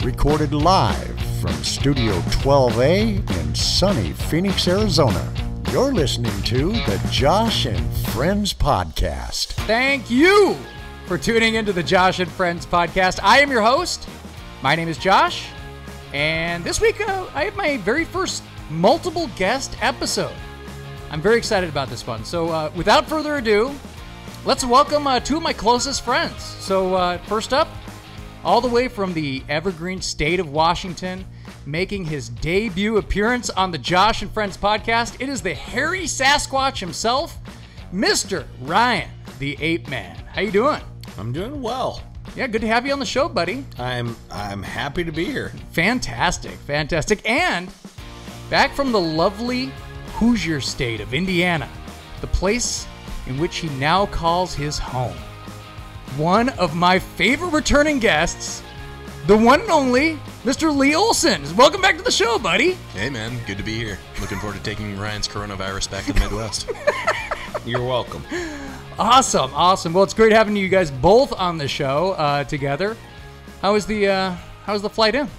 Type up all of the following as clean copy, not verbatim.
Recorded live from Studio 12A in sunny Phoenix, Arizona. You're listening to the Josh and Friends Podcast. Thank you for tuning into the Josh and Friends Podcast. I am your host. My name is Josh. And this week, I have my very first multiple guest episode. I'm very excited about this one. So without further ado, let's welcome two of my closest friends. So first up, all the way from the evergreen state of Washington, making his debut appearance on the Josh and Friends Podcast, it is the hairy Sasquatch himself, Mr. Ryan, the Ape Man. How you doing? I'm doing well. Yeah, good to have you on the show, buddy. I'm happy to be here. Fantastic, fantastic. And back from the lovely Hoosier state of Indiana, the place in which he now calls his home. One of my favorite returning guests, the one and only Mr. Lee Olson. Welcome back to the show, buddy. Hey, man. Good to be here. Looking forward to taking Ryan's coronavirus back to the Midwest. You're welcome. Awesome, awesome. Well, it's great having you guys both on the show together. How was the flight in?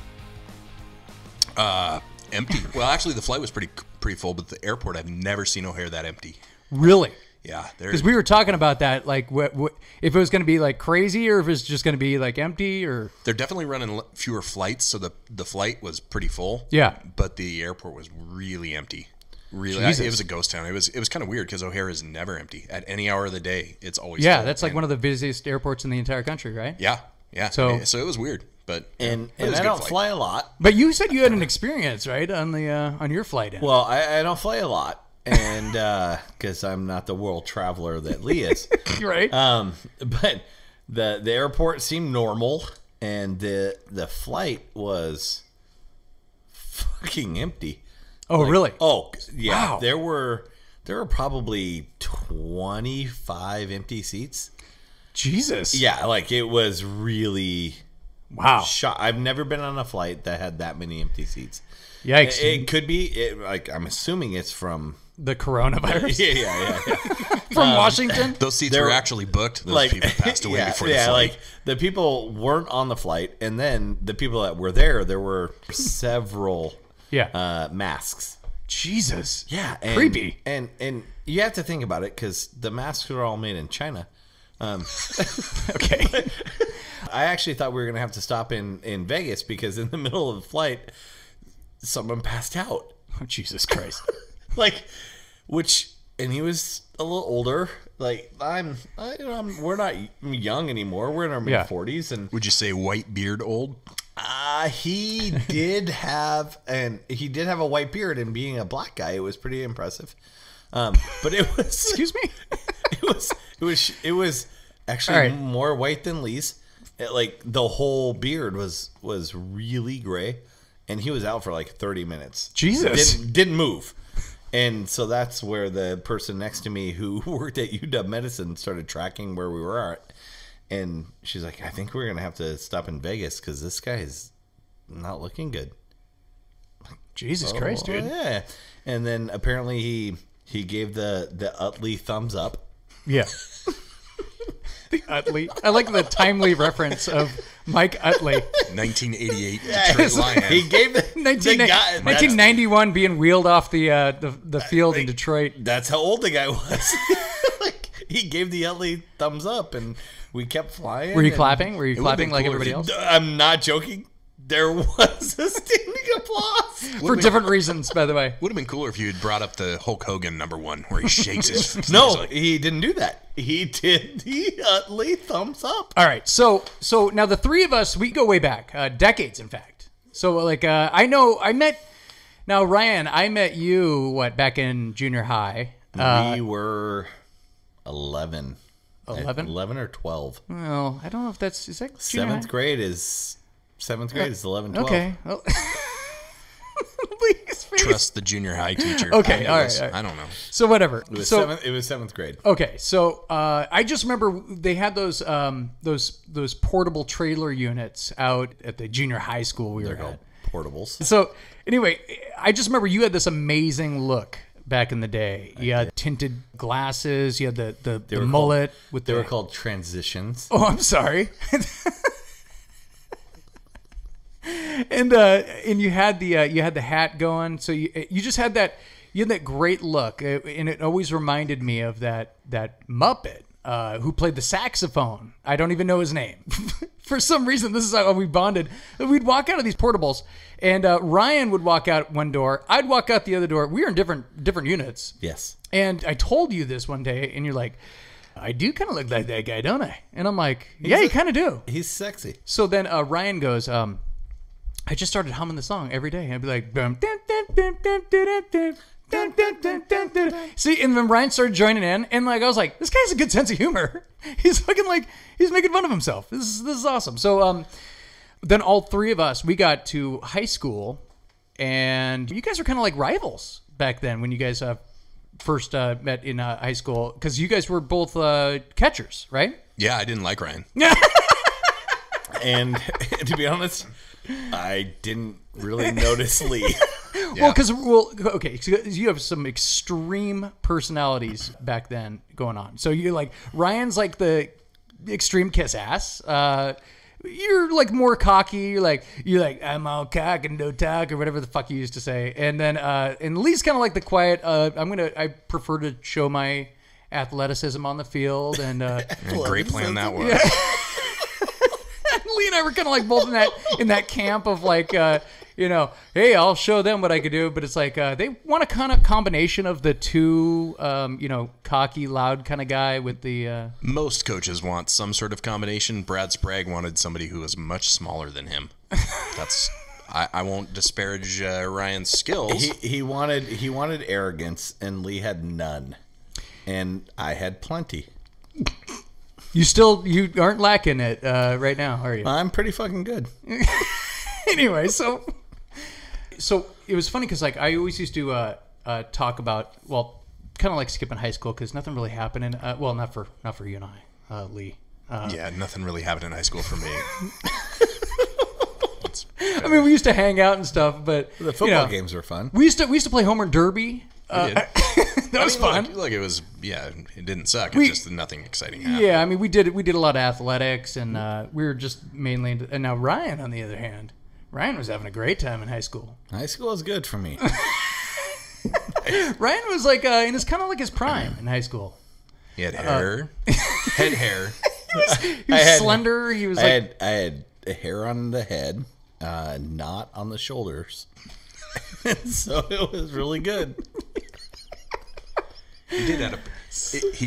Empty. Well, actually, the flight was pretty full, but the airport, I've never seen O'Hare that empty. Really? Yeah. Because we were talking about that, like, if it was going to be, like, crazy or if it's just going to be, like, empty or... They're definitely running fewer flights, so the flight was pretty full. Yeah. But the airport was really empty. Really. It was a ghost town. It was kind of weird because O'Hare is never empty. At any hour of the day, it's always full. That's like one of the busiest airports in the entire country, right? Yeah. So it was weird, but... And I don't fly a lot. But you said you had an experience, right, on your flight in. Well, I don't fly a lot. And because I'm not the world traveler that Lee is. Right. But the airport seemed normal, and the flight was fucking empty. Oh, like, really? Oh, yeah. Wow. There were probably 25 empty seats. Jesus. Yeah, like it was really wow. I've never been on a flight that had that many empty seats. Yikes. It could be I'm assuming it's from the coronavirus. Yeah. From Washington. Those seats were actually booked. Those people passed away before the flight. Yeah, like the people weren't on the flight, and then the people that were there were several masks. Jesus. Yeah. Creepy. And you have to think about it because the masks are all made in China. Okay. I actually thought we were going to have to stop in Vegas because in the middle of the flight, someone passed out. Oh, Jesus Christ. And he was a little older. Like we're not young anymore. We're in our mid 40s. And would you say white beard old? He did have a white beard, and being a black guy, it was pretty impressive. But it was excuse me. It was actually more white than Lee's. Like the whole beard was really gray, and he was out for like 30 minutes. Jesus, didn't move. And so that's where the person next to me who worked at UW Medicine started tracking where we were at. And she's like, I think we're going to have to stop in Vegas because this guy is not looking good. Jesus Christ, dude. Yeah. And then apparently he gave the Utley thumbs up. Yeah. The Utley. I like the timely reference of Mike Utley. 1988 Detroit Lion. He gave the 1991 being wheeled off the field in Detroit. That's how old the guy was. He gave the Utley thumbs up, and we kept flying. Were you clapping? Were you clapping like everybody else? I'm not joking. There was a standing applause. For different reasons, by the way. Would have been cooler if you had brought up the Hulk Hogan #1 where he shakes his... No, he didn't do that. He did the Utley thumbs up. All right. So now the three of us, we go way back, decades, in fact. So like Ryan, I met you, back in junior high? We were 11. 11? 11 or 12. Well, I don't know if is that junior Seventh high? grade is 11, 12. Okay. Well, trust the junior high teacher. Okay, all right. I don't know. So whatever. It was seventh grade. Okay, so I just remember they had those portable trailer units out at the junior high school we were at. Portables. So anyway, I just remember you had this amazing look back in the day. You had tinted glasses. You had the mullet with they were called transitions. Oh, I'm sorry. And you had the hat going, so you just had that great look, and it always reminded me of that Muppet who played the saxophone. I don't even know his name. For some reason, this is how we bonded. We'd walk out of these portables, and Ryan would walk out one door. I'd walk out the other door. We were in different units. Yes. And I told you this one day, and you're like, I do kind of look like that guy, don't I? And I'm like, yeah, you kind of do. He's sexy. So then Ryan goes, I just started humming the song every day. I'd be like, dun, dun, dun, dun, dun, dun, dun. Dun, dun, dun, dun, dun. See, and then Ryan started joining in, and like I was like, this guy has a good sense of humor. He's fucking like, he's making fun of himself. This is awesome. So then all three of us, we got to high school, and you guys were kind of like rivals back then when you guys first met in high school, because you guys were both catchers, right? Yeah, I didn't like Ryan. And to be honest, I didn't really notice Lee. Yeah. Okay, so you have some extreme personalities back then going on. So you're like, Ryan's like the extreme kiss ass. You're like more cocky. You're like I'm all cock and no talk, or whatever the fuck you used to say. And then and Lee's kind of like the quiet. I prefer to show my athleticism on the field, and great plan that was. Yeah. Lee and I were kind of like both in that camp of like, hey, I'll show them what I could do. But it's like they want a kind of combination of the two, cocky, loud kind of guy with the. Most coaches want some sort of combination. Brad Sprague wanted somebody who was much smaller than him. That's. I won't disparage Ryan's skills. He wanted arrogance, and Lee had none, and I had plenty. You aren't lacking it right now, are you? I'm pretty fucking good. Anyway, so it was funny because like I always used to talk about, well, kind of like skipping high school because nothing really happened. Well, not for you and I, Lee. Yeah, nothing really happened in high school for me. I mean, we used to hang out and stuff, but the football games were fun. We used to play home run derby. That was fun. Look, it was, it didn't suck. It's just nothing exciting happened. Yeah, I mean, we did a lot of athletics, and we were just mainly into, and now Ryan, on the other hand, Ryan was having a great time in high school. High school was good for me. Ryan was like in his kind of like his prime in high school. He had hair, head hair. He was slender. He was I had hair on the head, not on the shoulders. So it was really good. He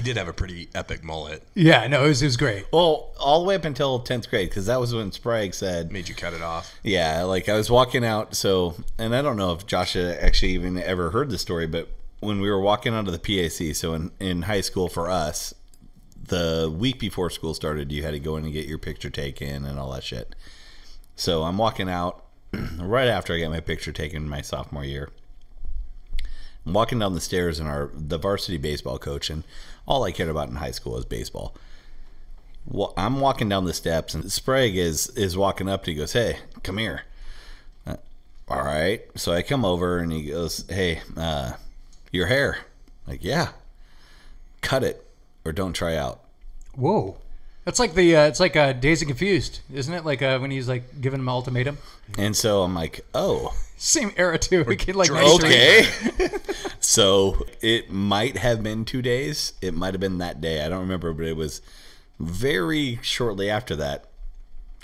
did have a pretty epic mullet. Yeah, no, it was great. Well, all the way up until 10th grade, because that was when Sprague said... Made you cut it off. Yeah, like I was walking out, and I don't know if Josh actually even ever heard the story, but when we were walking onto the PAC, so in high school for us, the week before school started, you had to go in and get your picture taken and all that shit. So I'm walking out right after I got my picture taken my sophomore year. I'm walking down the stairs, and the varsity baseball coach, and all I cared about in high school was baseball. Well, I'm walking down the steps, and Sprague is walking up, and he goes, "Hey, come here." All right. So I come over, and he goes, "Hey, your hair." Like, yeah. Cut it or don't try out. Whoa. That's like it's like Dazed and Confused, isn't it? Like when he's like giving him an ultimatum. And so I'm like, oh. Same era too. We could like okay. So it might have been 2 days. It might have been that day. I don't remember, but it was very shortly after that.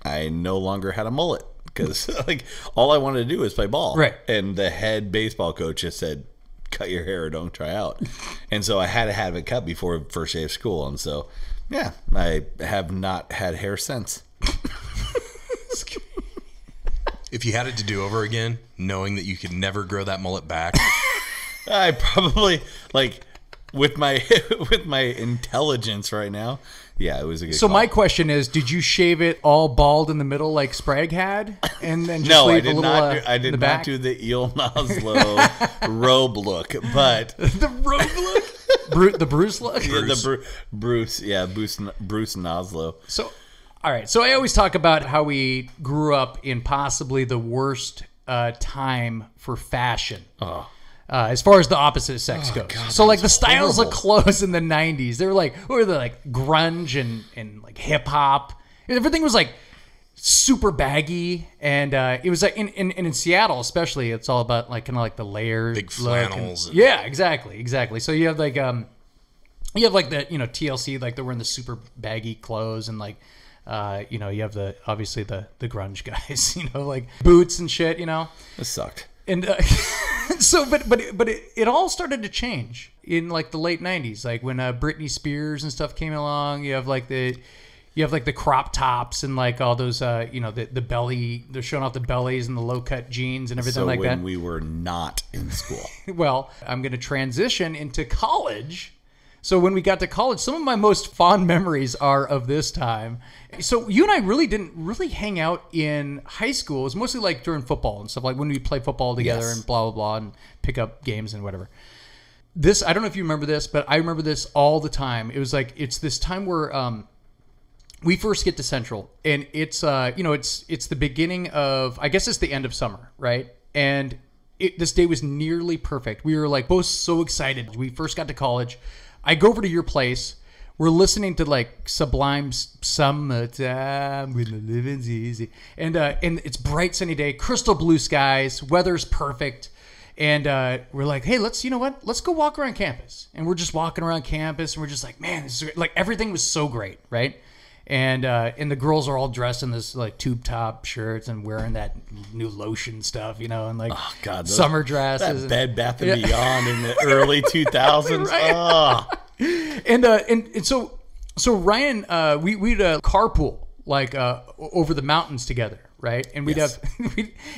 I no longer had a mullet because like all I wanted to do was play ball. Right. And the head baseball coach just said, "Cut your hair or don't try out." And so I had to have it cut before first day of school. And so, yeah, I have not had hair since. If you had it to do over again, knowing that you could never grow that mullet back, I probably like with my intelligence right now. Yeah, it was a good. So call. my question is, did you shave it all bald in the middle like Sprague had, and then just leave a little? I did not do the Eel Noslo robe look, but the robe look, the Bruce look, Bruce Noslo. So. All right, so I always talk about how we grew up in possibly the worst time for fashion, as far as the opposite sex goes. God, so, like the styles horrible. of clothes in the '90s, they were like, what were they like, grunge and like hip hop? Everything was like super baggy, and it was like in Seattle especially, it's all about like kind of like the layers, Big flannels. Yeah, exactly. So you have like the TLC, like they're wearing the super baggy clothes, and like you have obviously the grunge guys, like boots and shit, This sucked. and so but it all started to change in like the late 90s, like when Britney Spears and stuff came along. You have like the crop tops and like all those the belly, they're showing off the bellies and the low cut jeans and everything like that. So when we were not in school. Well, I'm going to transition into college. So when we got to college, some of my most fond memories are of this time. So you and I really didn't hang out in high school. It was mostly like during football and stuff, like when we play football together and blah, blah, blah, and pick up games and whatever. This, I don't know if you remember this, but I remember this all the time. It was like, it's this time where we first get to Central, and it's, it's the beginning of, I guess it's the end of summer, right? And this day was nearly perfect. We were like both so excited. We first got to college. I go over to your place. We're listening to like Sublime's "Summertime when the living's easy," and it's bright sunny day, crystal blue skies, weather's perfect, and we're like, hey, let's go walk around campus. And we're just walking around campus, and we're just like, man, this is great. Like everything was so great, right? And the girls are all dressed in this like tube top shirts and wearing that new lotion stuff, and like summer dresses. That Bed Bath & Beyond in the early 2000s. Right. Oh. And so Ryan, we'd carpool like over the mountains together, right? And we'd have,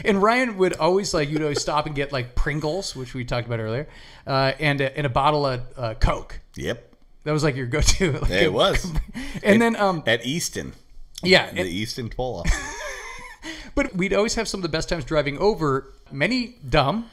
and Ryan would always you'd always stop and get like Pringles, which we talked about earlier, and a bottle of Coke. Yep. That was like your go-to. Like, it was. And then at Easton. Yeah. The Easton Pull-Up. But we'd always have some of the best times driving over, many dumb,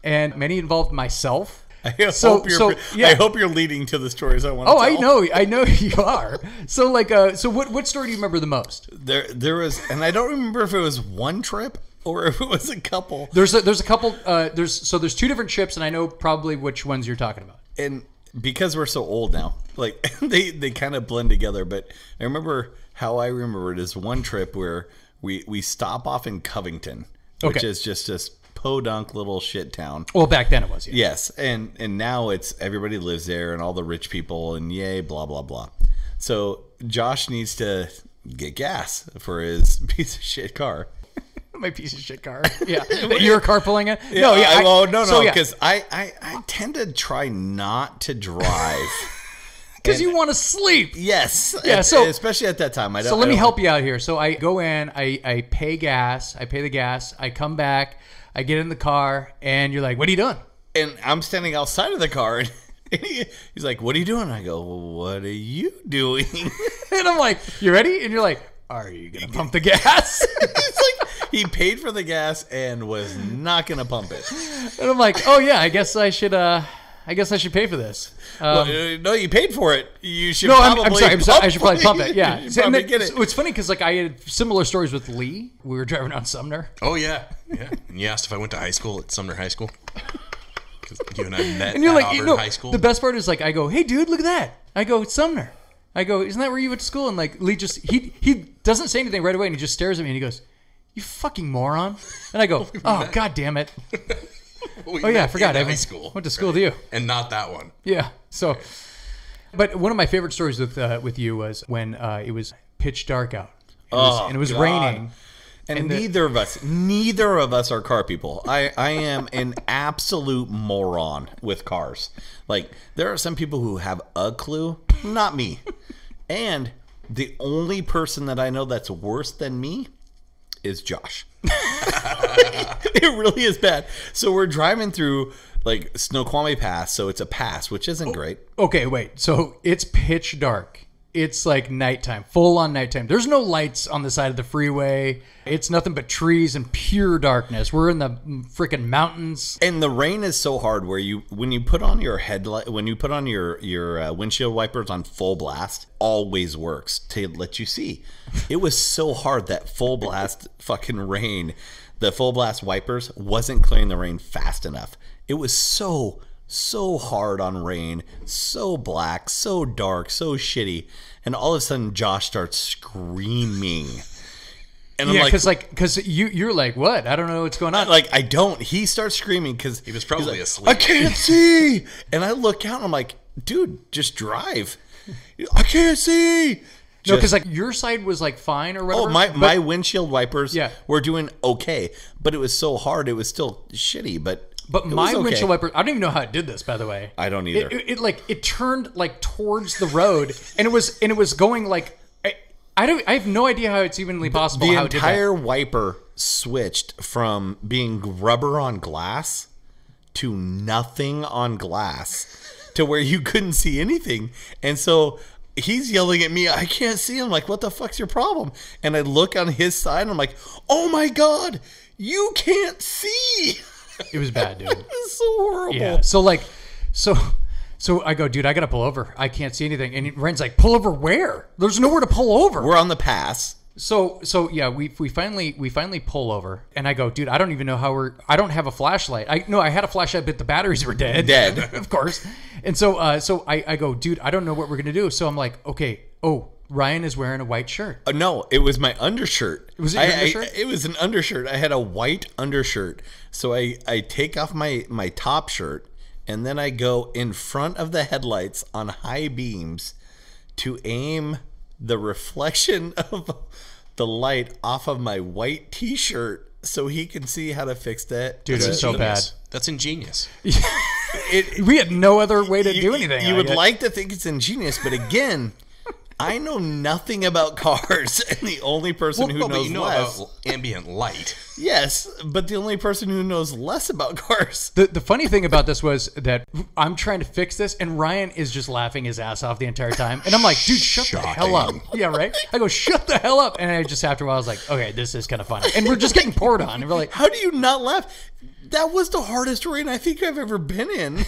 and many involved myself. I hope you're leading to the stories I want to tell. I know you are. So what story do you remember the most? There was, and I don't remember if it was one trip or if it was a couple. There's a couple. There's two different trips, and I know probably which ones you're talking about. And because we're so old now, like they kind of blend together. But I remember how I remember it is one trip where we stop off in Covington, which is just this podunk little shit town. Well, back then it was. Yeah. Yes, and now it's everybody lives there and all the rich people and yay, blah blah blah. So Josh needs to get gas for his piece of shit car. My piece of shit car. Yeah. You're carpooling it? Yeah, no, because I tend to try not to drive. Because you want to sleep. Yes. Yeah, especially at that time. So let me help you out here. So I go in, I pay gas, I come back, I get in the car, and you're like, what are you doing? And I'm standing outside of the car, and he's like, what are you doing? I go, well, what are you doing? And I'm like, you ready? And you're like, are you going to pump the gas? It's like he paid for the gas and was not going to pump it. And I'm like, oh yeah, I guess I should pay for this. No, you paid for it. You should. No, I'm sorry. I should probably pump it. Yeah, probably get it. It's funny because I had similar stories with Lee. We were driving around Sumner. Oh yeah. And you asked if I went to high school at Sumner High School. Because you and I met and you're at like, Auburn High School. The best part is I go, hey dude, look at that. I go, it's Sumner. I go, isn't that where you went to school? And Lee just he doesn't say anything right away, and he just stares at me and he goes, you fucking moron. And I go, oh god damn it. Oh yeah, I forgot. I went to school with you, and not that one. Yeah. So, but one of my favorite stories with you was when it was pitch dark out, and it was raining, and neither of us are car people. I am an absolute moron with cars. Like there are some people who have a clue, not me. And the only person that I know that's worse than me is Josh. It really is bad. So we're driving through Snoqualmie Pass, so it's a pass, which isn't great. Okay, wait. So it's pitch dark. It's like nighttime, full on nighttime. There's no lights on the side of the freeway. It's nothing but trees and pure darkness. We're in the freaking mountains. And the rain is so hard where when you put on your headlight, when you put on your windshield wipers on full blast, always works to let you see. It was so hard that full blast fucking rain, the full blast wipers wasn't clearing the rain fast enough. It was so hard on rain, so black, so dark, so shitty. And all of a sudden Josh starts screaming. And I'm Yeah, like, because you're like, what? I don't know what's going on. like, I don't. He starts screaming because He was probably like, asleep. I can't see. And I look out and I'm like, dude, just drive. I can't see. No, because like your side was like fine or whatever. Oh, my windshield wipers Yeah. were doing okay, but it was so hard. It was still shitty, but it my was okay. windshield wiper, I don't even know how it did this, by the way. I don't either. It turned like towards the road, and it was going like I have no idea how it's evenly possible. The how it did that. entire wiper switched from being rubber on glass to nothing on glass to where you couldn't see anything. And so he's yelling at me, I can't see. I'm like, what the fuck's your problem? And I look on his side and I'm like, oh my God, you can't see. It was bad, dude. It's so horrible. Yeah. So I go, dude, I gotta pull over. I can't see anything. And Ren's like, pull over where? There's nowhere to pull over. We're on the pass. So yeah, we finally pull over, and I go, dude, I don't even know how I don't have a flashlight. I had a flashlight, but the batteries were dead. Of course. And so I go, dude, I don't know what we're gonna do. So I'm like, okay, Ryan is wearing a white shirt. No, it was my undershirt. Was it your undershirt? It was an undershirt. I had a white undershirt. So I take off my top shirt, and then I go in front of the headlights on high beams to aim the reflection of the light off of my white t-shirt so he can see how to fix that. Dude, it was so bad. That's ingenious. We had no other way to do anything. You would like to think it's ingenious, but again, I know nothing about cars, and the only person who knows less about ambient light. Yes, but the only person who knows less about cars. The funny thing about this was that I'm trying to fix this, and Ryan is just laughing his ass off the entire time. And I'm like, dude, shut the hell up. Yeah, right? I go, shut the hell up. And I just, after a while, I was like, okay, this is kind of funny. And we're just getting poured on. And we're like, how do you not laugh? That was the hardest rain I think I've ever been in.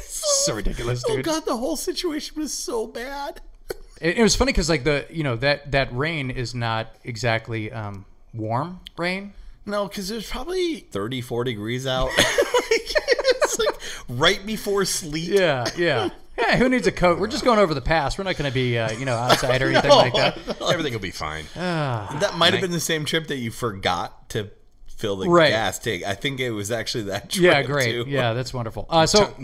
so ridiculous, dude. Oh, God, the whole situation was so bad. It was funny because, like, that rain is not exactly warm rain. No, because it was probably 34 degrees out. It's like right before sleep. Yeah. Hey, who needs a coat? We're just going over the pass. We're not going to be, outside or anything like that. Everything will be fine. That might have been the same trip that you forgot to fill the gas tank. I think it was actually that trip. Yeah, great. Too. Yeah, that's wonderful.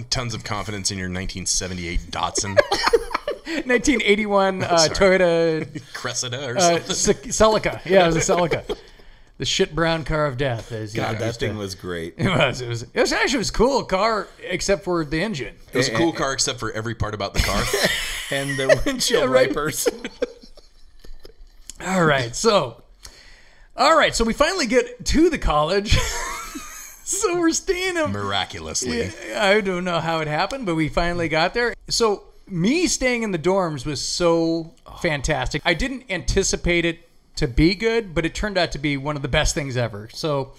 Tons of confidence in your 1978 Datsun. 1981 Toyota Cressida or something. Celica. Yeah, it was a Celica. The shit brown car of death. God, that thing was great. It was actually a cool car except for the engine. It was a cool car except for every part about the car. And the windshield wipers. All right, so we finally get to the college. So we're staying in miraculously. I don't know how it happened, but we finally got there. So me staying in the dorms was so fantastic. I didn't anticipate it to be good, but it turned out to be one of the best things ever. So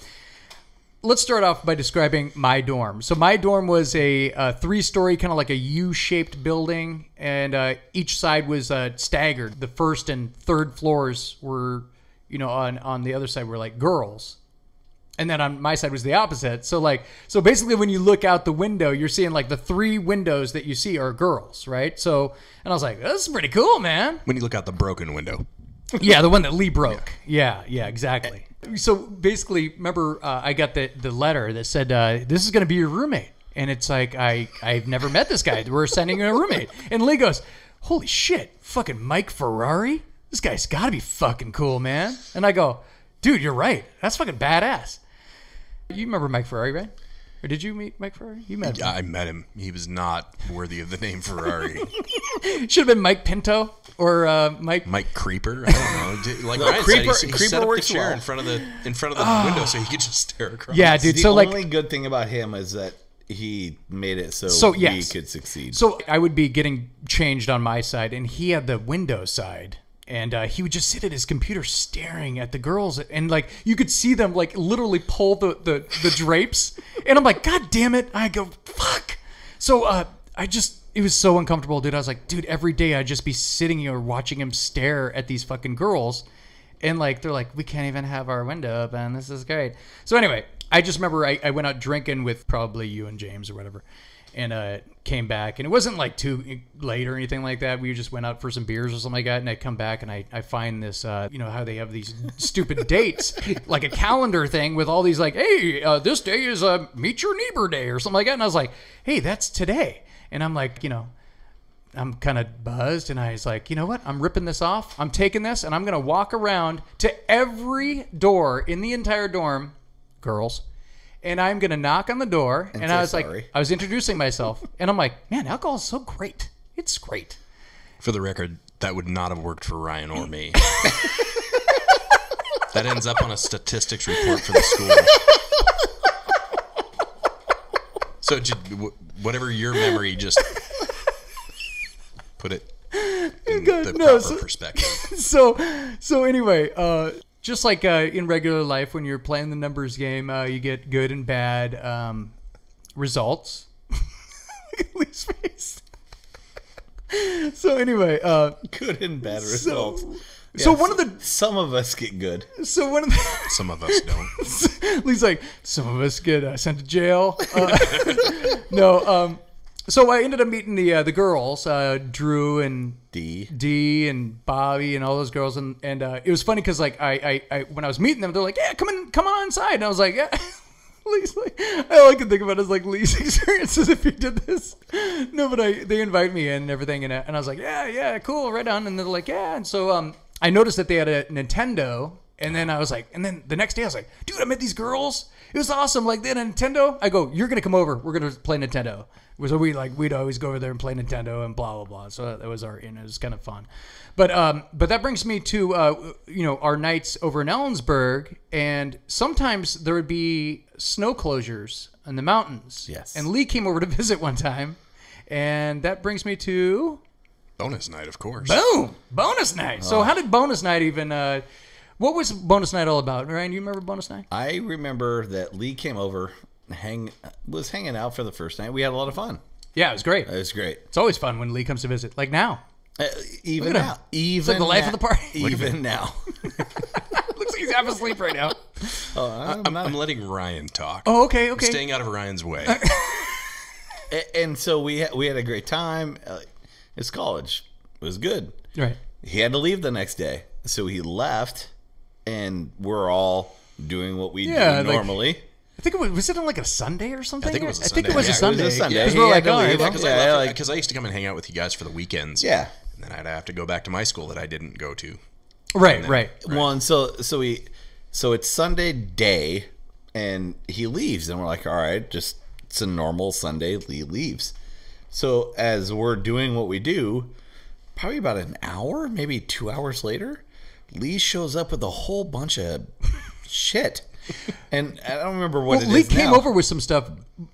let's start off by describing my dorm. So my dorm was a 3-story, kind of like a U-shaped building, and each side was staggered. The first and third floors were, on the other side were like girls. And then on my side was the opposite. So basically when you look out the window, you're seeing like the 3 windows that you see are girls, right? So, and I was like, this is pretty cool, man. When you look out the broken window. Yeah, the one that Lee broke. Yeah, exactly. So basically, remember, I got the letter that said, this is going to be your roommate. And it's like, I've never met this guy. We're sending you a roommate. And Lee goes, holy shit, fucking Mike Ferrari? This guy's got to be fucking cool, man. And I go, dude, you're right. That's fucking badass. You remember Mike Ferrari, right? Or did you meet Mike Ferrari? You met him. Yeah, I met him. He was not worthy of the name Ferrari. Should have been Mike Pinto or Mike Creeper. I don't know. Like Ryan said, he set up the chair in front of the window so he could just stare across. Yeah, dude. The only good thing about him is that he made it so we could succeed. So I would be getting changed on my side, and he had the window side. And he would just sit at his computer staring at the girls. And, like, you could see them, like, literally pull the drapes. And I'm like, God damn it. I go, fuck. So it was so uncomfortable, dude. I was like, dude, every day I'd just be sitting here watching him stare at these fucking girls. And, like, they're like, we can't even have our window open. This is great. So, anyway, I just remember I went out drinking with probably you and James or whatever. and came back, and it wasn't like too late or anything like that. We just went out for some beers or something like that, and I come back and I find this, how they have these stupid dates, like a calendar thing with all these like, hey, this day is meet your neighbor day or something like that, and I was like, hey, that's today, and I'm like, I'm kind of buzzed, and I was like, you know what? I'm ripping this off. I'm taking this, and I'm going to walk around to every door in the entire dorm, girls, and I'm going to knock on the door. And I was like, I was introducing myself, and I'm like, man, alcohol is so great. It's great. For the record, that would not have worked for Ryan or me. That ends up on a statistics report for the school. So whatever your memory just... Put it in the proper perspective. So anyway, just like in regular life, when you're playing the numbers game, you get good and bad results. Look at Lee's face. So anyway, good and bad results. So one of the some of us get good. So one of the some of us don't. Lee's like, some of us get sent to jail. No. So I ended up meeting the girls, Drew and D and Bobby and all those girls, and it was funny because like I when I was meeting them, they're like, yeah, come on inside, and I was like, yeah. Lee's like, all I can think about is like Lee's experiences if he did this. No, but they invite me in and everything, and I was like, yeah, cool, right on, and they're like, yeah, and so I noticed that they had a Nintendo. And then I was like, and then the next day I was like, dude, I met these girls. It was awesome. Like, they had a Nintendo. I go, you're going to come over. We're going to play Nintendo. So we'd always go over there and play Nintendo and blah, blah, blah. So that was it was kind of fun. But that brings me to, our nights over in Ellensburg. And sometimes there would be snow closures in the mountains. Yes. And Lee came over to visit one time. And that brings me to... Bonus night, of course. Boom! Bonus night. So how did bonus night even... What was bonus night all about? Ryan, you remember bonus night? I remember that Lee came over, was hanging out for the first night. We had a lot of fun. Yeah, it was great. It was great. It's always fun when Lee comes to visit. Like now. Even now. It's like the life of the party. Even now. Looks like he's half asleep right now. I'm letting Ryan talk. Oh, okay. I'm staying out of Ryan's way. And so we had a great time. His college was good. Right. He had to leave the next day. So he left. And we're all doing what we do normally. I think was it on like a Sunday or something? I think it was a Sunday. It was a Sunday. Because we're like, because I used to come and hang out with you guys for the weekends. Yeah. And then I'd have to go back to my school that I didn't go to. Right. Well, and so it's Sunday day, and he leaves, and we're like, all right, it's a normal Sunday. Lee leaves. So as we're doing what we do, probably about an hour, maybe 2 hours later, Lee shows up with a whole bunch of shit. And I don't remember what it is. Lee came over with some stuff,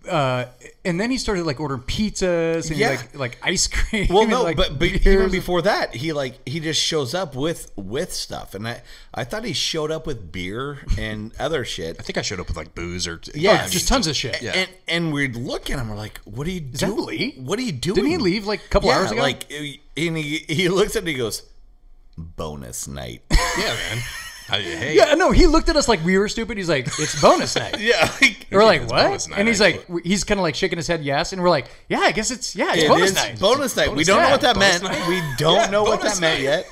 and then he started like ordering pizzas and like ice cream. Well, no, and, but even before that, he just shows up with stuff, and I thought he showed up with beer and other shit. I think I showed up with like booze or just tons of shit. Yeah. And we'd look at him, we're like, "What are you doing? Is that Lee? What are you doing? Didn't he leave like a couple hours ago?" Like, and he looks at me, and he goes, "Bonus night." Yeah, man. Hey. Yeah, no, he looked at us like we were stupid. He's like, it's bonus night. Yeah. We're like, what? And he's like, he's kind of like shaking his head yes. And we're like, yeah, I guess it's bonus night. Bonus night. We don't know what that meant. We don't know what that meant yet.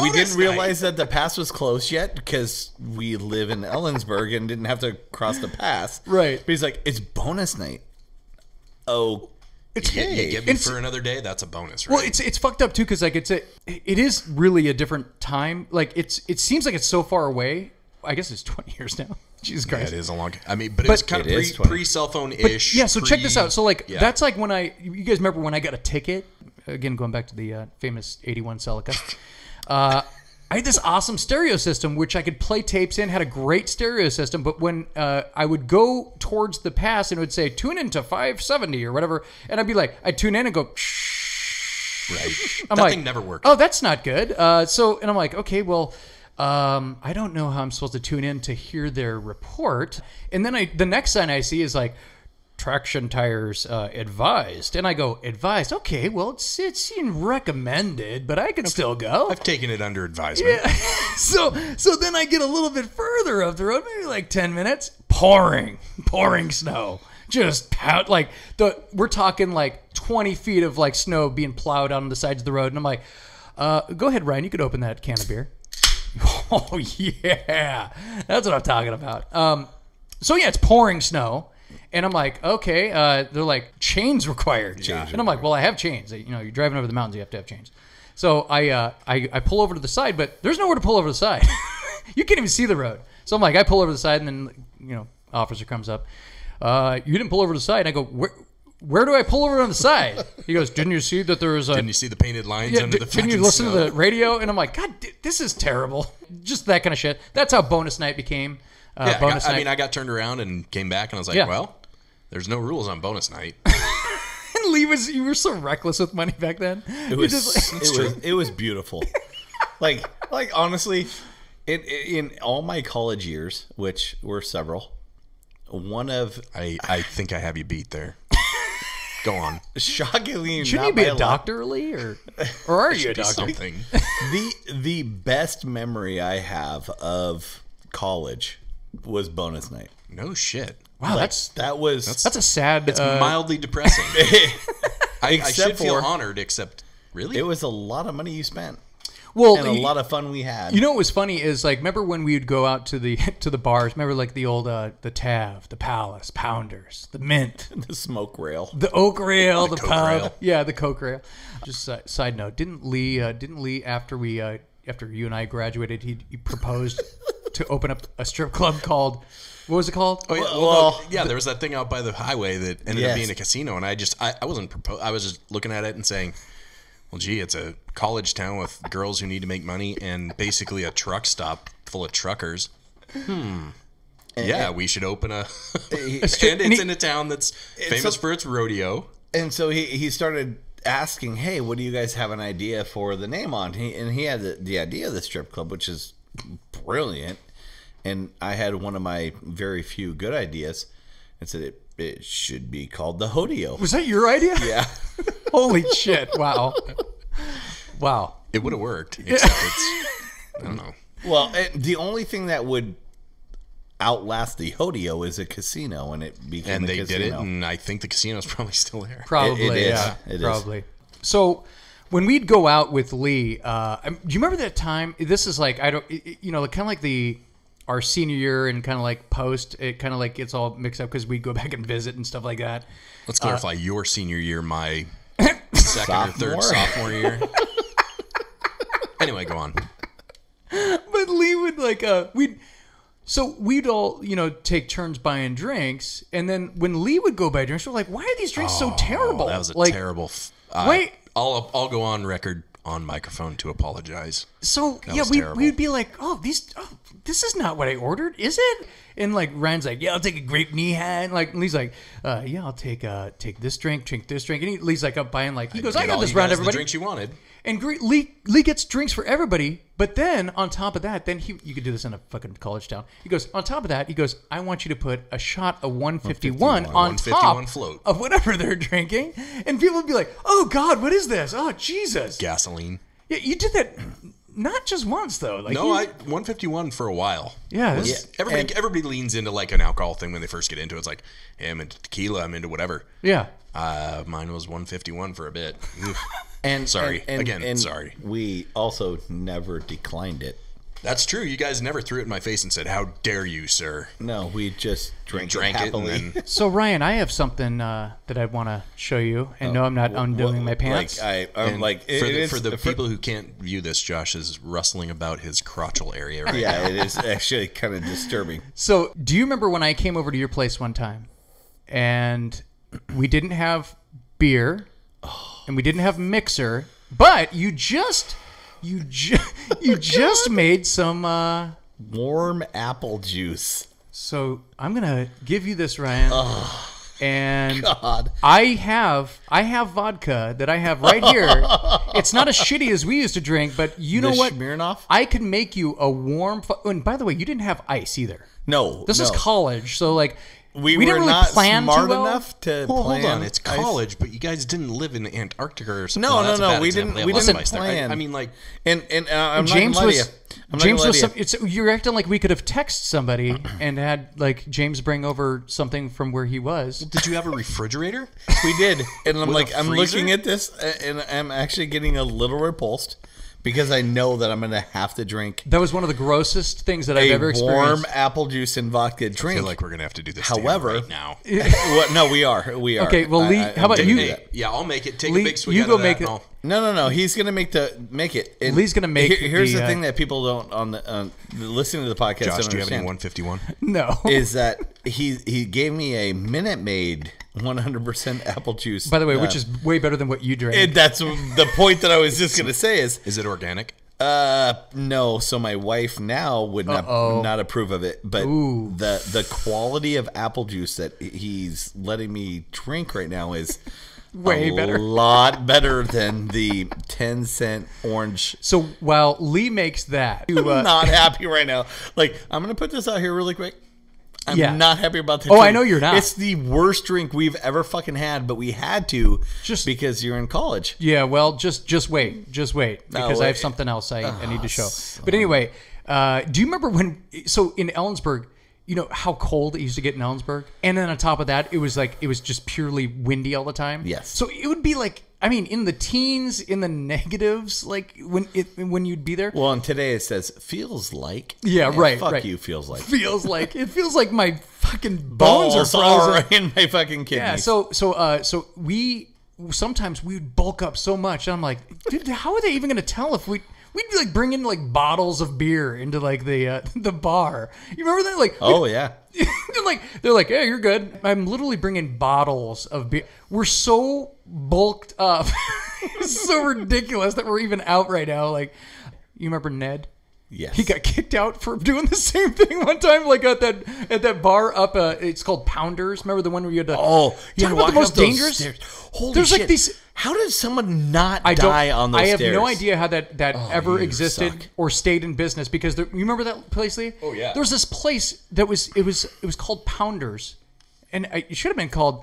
We didn't realize that the pass was closed yet because we live in Ellensburg and didn't have to cross the pass. Right. But he's like, it's bonus night. Oh. You get me for another day. That's a bonus, right? Well, it's fucked up too because like it is really a different time. Like it seems like it's so far away. I guess it's 20 years now. Jesus Christ, yeah, it is a long. I mean, but it was kind of pre cell phone ish. Yeah. So check this out. So like that's like when you guys remember when I got a ticket again, going back to the famous '81 Celica. I had this awesome stereo system which I could play tapes in, had a great stereo system, but when I would go towards the pass and it would say, tune in to 570 or whatever, and I'd be like, I'd tune in and go, right. That thing never worked. Oh, that's not good. And I'm like, okay, well, I don't know how I'm supposed to tune in to hear their report. And then the next sign I see is like, traction tires advised, and I go, advised, okay, well it's recommended, but I can still go. I've taken it under advisement. Yeah. so then I get a little bit further up the road, maybe like 10 minutes, pouring snow, just pout like we're talking like 20 feet of like snow being plowed on the sides of the road, and I'm like, go ahead, Ryan, you could open that can of beer. Oh yeah, that's what I'm talking about. So yeah, it's pouring snow, and I'm like, okay. They're like, chains required, and I'm like, well, I have chains. You know, you're driving over the mountains, you have to have chains. So I pull over to the side, but there's nowhere to pull over to the side. You can't even see the road. So I'm like, I pull over to the side, and then, you know, officer comes up. You didn't pull over to the side. And I go, where do I pull over on the side? He goes, didn't you see that there was a... Didn't you see the painted lines under the fucking Didn't you listen snow? to the radio? And I'm like, God, this is terrible. Just that kind of shit. That's how bonus night became. I got turned around and came back, and I was like, well, there's no rules on bonus night. And Lee you were so reckless with money back then. It was beautiful. like honestly, in all my college years, which were several, I think I have you beat there. Go on. Shockingly, shouldn't you be a doctor, Lee, or are you a doctor? Something. The best memory I have of college was bonus night. No shit. Wow, that's a sad. It's mildly depressing. I should feel honored, except really, it was a lot of money you spent. Well, and a lot of fun we had. You know what was funny is, like, remember when we would go out to the bars? Remember, like, the old the Tav, the Palace, Pounders, the Mint, the Smoke Rail, the Oak Rail, the Coke pub, Rail. yeah, the Coke Rail. Just side note, didn't Lee after you and I graduated, he proposed to open up a strip club called, what was it called? Oh yeah, there was that thing out by the highway that ended up being a casino, and I wasn't I was just looking at it and saying, well, gee, it's a college town with girls who need to make money and basically a truck stop full of truckers. We should open and it's in a town that's famous for its rodeo. And so he started asking, hey, what do you guys have an idea for the name on? He had the idea of the strip club, which is brilliant. And I had one of my very few good ideas and said it should be called the Hodeo. Was that your idea? Yeah. Holy shit. Wow. Wow. It would have worked, except I don't know. Well, the only thing that would outlast the Hodeo is a casino, and it became and a they casino. did it, and I think the casino's probably still there. Probably, It is. yeah. It is. Probably. So when we'd go out with Lee, do you remember that time? This is like, kind of like our senior year and kind of like post, it kind of like gets all mixed up because we'd go back and visit and stuff like that. Let's clarify your senior year, my second or third sophomore year. Anyway, go on. But Lee would we'd all, take turns buying drinks, and then when Lee would go buy drinks, we're like, why are these drinks so terrible? That was a terrible. Wait. I'll go on record on microphone to apologize. So we'd be like, this is not what I ordered, is it? And like Ryan's like, yeah, I'll take a grape knee hat. And Lee's like, yeah, I'll take this drink, this drink. And Lee's like up buying he goes, I got this round everybody. The drinks you wanted. And Lee gets drinks for everybody, but then on top of that, you could do this in a fucking college town. He goes, on top of that, I want you to put a shot of 151 on top float of whatever they're drinking. And people would be like, oh God, what is this? Oh, Jesus. Gasoline. Yeah, you did that not just once, though. 151 for a while. Yeah. Everybody leans into like an alcohol thing when they first get into it. It's like, hey, I'm into tequila, I'm into whatever. Yeah. Mine was 151 for a bit. Sorry. We also never declined it. That's true. You guys never threw it in my face and said, how dare you, sir? No, we just drank it and then... So, Ryan, I have something that I want to show you. And no, I'm not undoing my pants. For the people who can't view this, Josh is rustling about his crotchal area right now. It is actually kind of disturbing. So, do you remember when I came over to your place one time and we didn't have beer and we didn't have mixer, but you just made some warm apple juice. So I'm gonna give you this, Ryan. And God. I have vodka that I have right here. It's not as shitty as we used to drink, but you know what? Smirnoff? I can make you a warm. And by the way, you didn't have ice either. No. This is college, so we didn't were really not plan smart too well. enough to Well, plan. hold on. It's college, but you guys didn't live in Antarctica or something. No, Oh, that's a no, bad we example. didn't. They We have didn't ice there. plan. I mean, like, and I'm James not gonna lie to was. you. I'm not James gonna lie was. to you. You're acting like we could have texted somebody and had like James bring over something from where he was. did you have a refrigerator? We did, and I'm With like, a I'm freezer? looking at this, and I'm actually getting a little repulsed because I know that I'm gonna have to drink That was one of the grossest things that I've ever a warm experienced. apple juice and vodka I drink. feel like we're gonna have to do this. However, right now. Well, no, we are. We are. Okay, well, Lee, how about I'm you- gonna do that. Yeah, I'll make it. Take Lee, a big swig you out go of that make and it. I'll- No. He's gonna make it. And Lee's gonna make Here's the, the thing that people don't listening to the podcast Josh, don't do you have any understand 151? No. is that he gave me a Minute Maid 100% apple juice. By the way, which is way better than what you drank. and that's the point that I was just gonna say is Is it organic? no. So my wife now would not approve of it, but the quality of apple juice that he's letting me drink right now is Way better. a lot better than the 10-cent orange. So while Lee makes that, I'm not happy right now. Like, I'm gonna put this out here really quick. I'm Yeah. not happy about the Oh, drink. I know you're not. It's the worst drink we've ever fucking had, but we had to Just- because you're in college. yeah, well, just wait, because I have wait. something else I need to show. But anyway, do you remember when? So in Ellensburg, you know how cold it used to get in Ellensburg, and then on top of that, it was just purely windy all the time. Yes. So it would be like, I mean, in the teens, in the negatives, like when you'd be there. Well, and today it says feels like. Yeah, right, Fuck right. you. Feels like. Feels like my fucking bones are frozen. in my fucking kidneys. Yeah, so we sometimes we would bulk up so much. And I'm like, dude, how are they even going to tell if we'd like bring in like bottles of beer into like the bar? You remember that? Like, Oh yeah. they're like, hey, you're good. I'm literally bringing bottles of beer. We're so bulked up, it's so ridiculous that we're even out right now. Like, you remember Ned? Yes. He got kicked out for doing the same thing one time, like at that bar up. It's called Pounders. Remember the one where you had to? Oh, talk you about the most dangerous. Stairs. Holy There's shit. like these. How did someone not I don't. die on those I have stairs? no idea how that ever you existed suck. or stayed in business because you remember that place, Lee? Oh, yeah. There was this place that was called Pounders, and it should have been called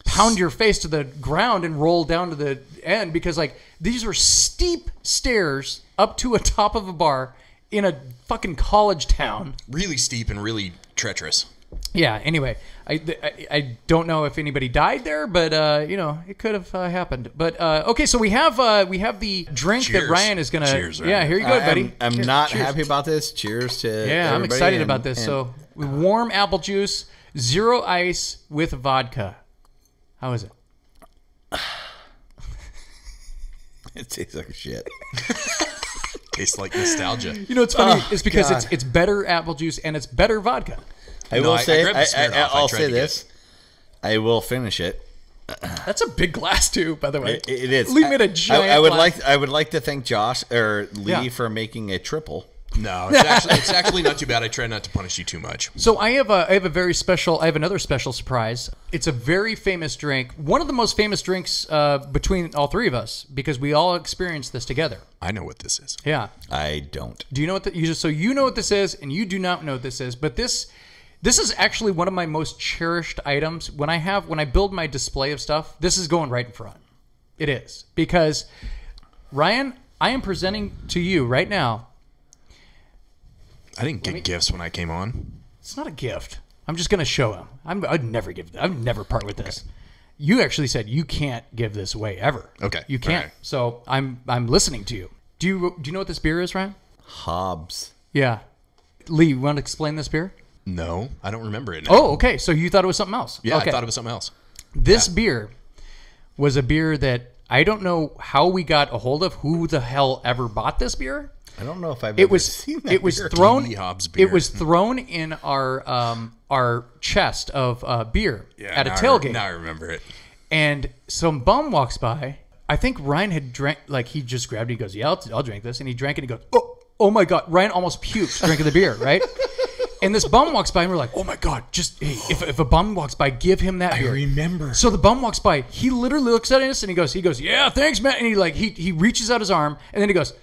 Pound Your Face to the Ground and Roll Down to the End because like these were steep stairs up to a top of a bar in a fucking college town. Really steep and really treacherous. Yeah. Anyway, I don't know if anybody died there, but it could have happened. But okay, so we have the drink that Cheers. Ryan is gonna. Cheers, Ryan. Yeah, here you go, buddy. I'm Cheers. not Cheers. happy about this. Cheers to Yeah, I'm everybody excited and- about this. and- So warm apple juice, 0 ice with vodka. How is it? it tastes like shit. Tastes like nostalgia. You know, it's funny. Oh, it's because God. it's better apple juice and it's better vodka. I No, will I say, grabbed the spirit off. I I'll tried say to this. I will finish it. That's a big glass too, by the way. It is. Lee made a giant. I would glass. like to thank Josh or Lee Yeah. for making a triple. No, it's actually not too bad. I try not to punish you too much. So I have another special surprise. It's a very famous drink, one of the most famous drinks between all three of us because we all experienced this together. I know what this is. Yeah. I don't. Do you know what you know what this is, and you do not know what this is, but this is actually one of my most cherished items. When I build my display of stuff, this is going right in front. It is because Ryan, I am presenting to you right now. I didn't get gifts when I came on. It's not a gift. I'm just going to show him. I'd never part with this. You actually said you can't give this away ever. Okay. You can't. All right. So I'm listening to you. Do you know what this beer is, Ryan? Hobbs. Yeah. Lee, you want to explain this beer? No, I don't remember it now. Oh, okay. So you thought it was something else. yeah, Okay. I thought it was something else. This beer was a beer that I don't know how we got a hold of. Who the hell ever bought this beer? I don't know if I've It ever was seen that it was beer. thrown. TV Hobbs beer. It was thrown in our chest of beer at a now tailgate. Now I remember it. And some bum walks by. I think Ryan had drank, like he just grabbed it. He goes, yeah, I'll drink this. And he drank it and he goes, oh my God. Ryan almost puked drinking the beer, right? And this bum walks by and we're like, oh my God, hey, if a bum walks by, give him that beer. remember. So the bum walks by. He literally looks at us and he goes, yeah, thanks, man. And he reaches out his arm and then he goes,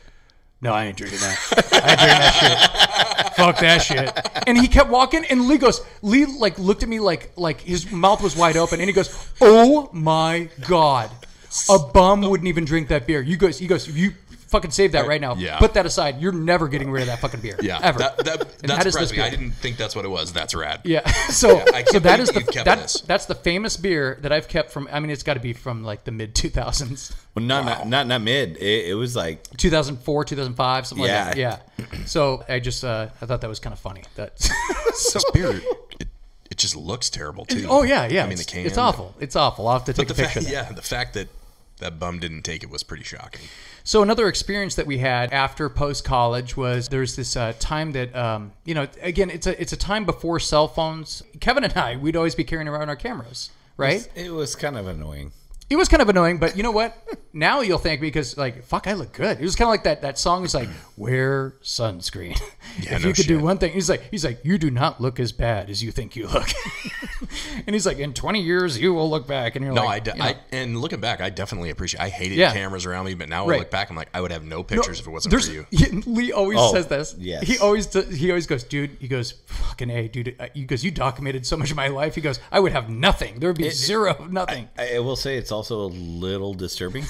No, I ain't drinking that. I ain't drinking that shit. Fuck that shit. And he kept walking, and Lee like looked at me like his mouth was wide open, and he goes, "Oh my God, a bum wouldn't even drink that beer." He goes, "You fucking save that right now. Yeah. Put that aside. You're never getting rid of that fucking beer. Yeah, ever." That surprised me. I didn't think that's what it was. That's rad. Yeah. So that is that's the famous beer that I've kept from. I mean, it's got to be from like the mid 2000s. Well, not mid. It was like 2004, 2005, something like that. Yeah. So I thought that was kind of funny. This beer, it just looks terrible too. Oh yeah. I mean, the can. It's awful. It's awful. I'll have to take a picture. The fact that bum didn't take it was pretty shocking. So another experience that we had after post-college was there's this time that, again, it's a time before cell phones. Kevin and I, we'd always be carrying around our cameras, right? It was kind of annoying. It was kind of annoying, but you know what? Now you'll thank me because, like, fuck, I look good. It was kind of like that song is like, wear sunscreen. Yeah, if you could do one thing. He's like, you do not look as bad as you think you look. And he's like, in 20 years, you will look back. And you're and looking back, I definitely appreciate. I hated cameras around me, but now I look back, I'm like, I would have no pictures if it wasn't for you. Lee always says this. Yes. He always goes, dude. He goes, fucking A, dude. He goes, you documented so much of my life. He goes, I would have nothing. There would be nothing. I will say it's also a little disturbing.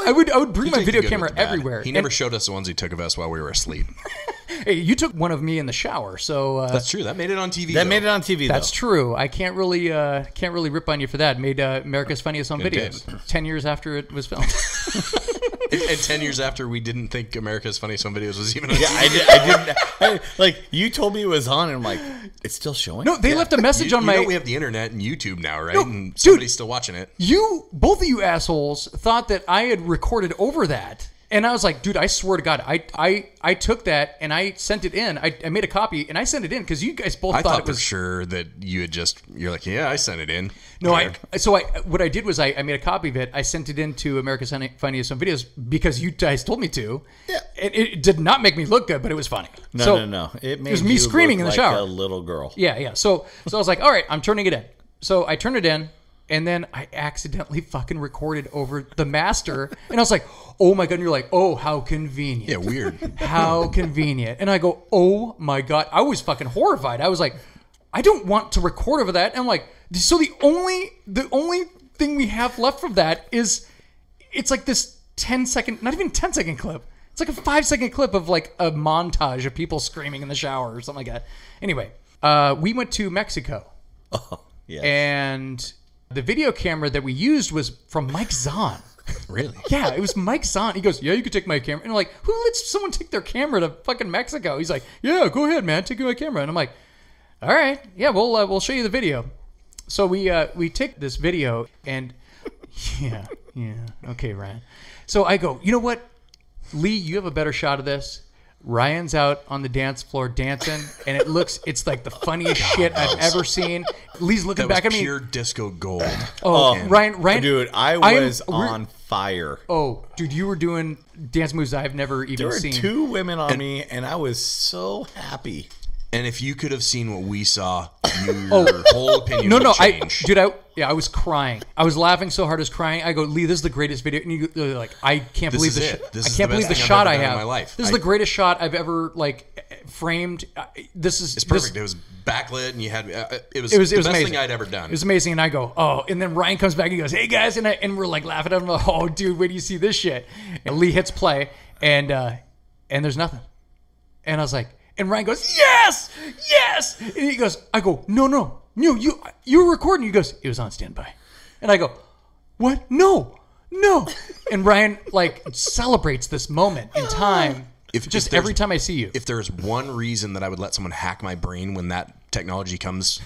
I would bring my video camera everywhere. He never showed us the ones he took of us while we were asleep. Hey, you took one of me in the shower, so that's true. That made it on TV. That's true. I can't really rip on you for that. It made America's Funniest Home Videos 10 years after it was filmed. And 10 years after we didn't think America's Funniest Home Videos was even on TV. I didn't. Like, you told me it was on, and I'm like, it's still showing? No, they left a message on my... we have the internet and YouTube now, right? And somebody's still watching it. Both of you assholes thought that I had recorded over that. And I was like, dude, I swear to God, I took that and I sent it in. I made a copy and I sent it in because you guys both thought it was... for sure that you had you're like, yeah, I sent it in. No, what I did was I made a copy of it. I sent it in to America's Funniest Home Videos because you guys told me to. Yeah. It did not make me look good, but it was funny. No. It was me screaming in the shower. Like a little girl. Yeah. So I was like, all right, I'm turning it in. So I turned it in. And then I accidentally fucking recorded over the master. And I was like, oh my God. And you're like, oh, how convenient. Yeah, weird. How convenient. And I go, oh my God. I was fucking horrified. I was like, I don't want to record over that. And I'm like, so the only thing we have left from that is it's like this 10-second, not even 10-second clip. It's like a 5-second clip of like a montage of people screaming in the shower or something like that. Anyway, we went to Mexico. Oh, yeah. And... the video camera that we used was from Mike Zahn. Really? Yeah, it was Mike Zahn. He goes, yeah, you could take my camera. And I'm like, who lets someone take their camera to fucking Mexico? He's like, yeah, go ahead, man. Take my camera. And I'm like, all right. Yeah, we'll show you the video. So we take this video and yeah. Okay, Ryan. So I go, you know what? Lee, you have a better shot of this. Ryan's out on the dance floor dancing, and it's like the funniest shit I've ever seen. Lee's looking back at me. Pure disco gold. Oh, Ryan, dude, I was on fire. Oh, dude, you were doing dance moves I've never even seen. There were two women on me, and I was so happy. And if you could have seen what we saw, your whole opinion would change. I was crying. I was laughing so hard I was crying. I go, Lee, this is the greatest video. And you're like, I can't believe this. I can't believe the shot I have in my life. This is the greatest shot I've ever framed. It's perfect. It was backlit, and you had it was the best thing I'd ever done. It was amazing. And I go, oh, and then Ryan comes back and he goes, hey guys, and we're like laughing at him. Like, oh, dude, wait till you see this shit. And Lee hits play, and there's nothing. And I was like. And Ryan goes, yes! And he goes, I go, no, you were recording. He goes, it was on standby. And I go, what? No. And Ryan celebrates this moment in time. Every time I see you. If there's one reason that I would let someone hack my brain when that technology comes,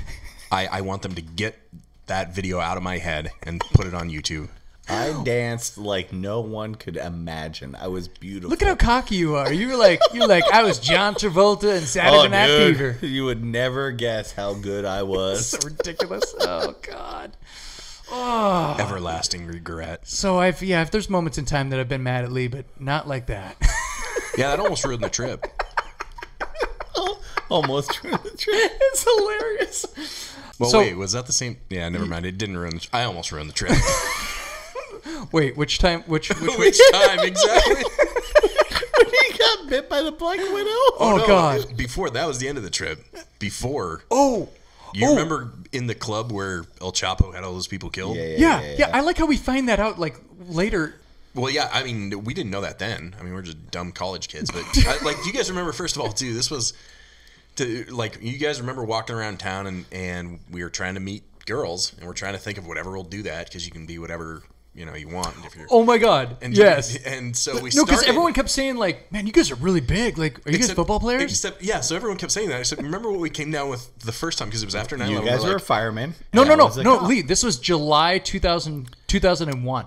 I want them to get that video out of my head and put it on YouTube. I danced like no one could imagine. I was beautiful. Look at how cocky you are. You're like I was John Travolta in Saturday Night Fever. You would never guess how good I was. So ridiculous. Oh God. Oh. Everlasting regret. So if there's moments in time that I've been mad at Lee, but not like that. Yeah, that almost ruined the trip. Almost ruined the trip. It's hilarious. Well, wait, was that the same? Yeah, never mind. It didn't ruin. I almost ruined the trip. Wait, which time? Which time exactly? got bit by the black widow. Oh, no, God. Before that was the end of the trip. Before. Oh. You remember in the club where El Chapo had all those people killed? Yeah. I like how we find that out like later. Well, yeah. I mean, we didn't know that then. I mean, we're just dumb college kids. But do you guys remember? First of all, too, this was you guys remember walking around town and we were trying to meet girls and we're trying to think of whatever will do that because you can be whatever you want. If you're, oh my God! Yes. And so we no, because started. everyone kept saying like, "Man, you guys are really big. Like, are you guys football players?" So everyone kept saying that. I said, remember what we came down with the first time because it was after 9/11. You guys were a fireman. No, Lee. This was July 2001.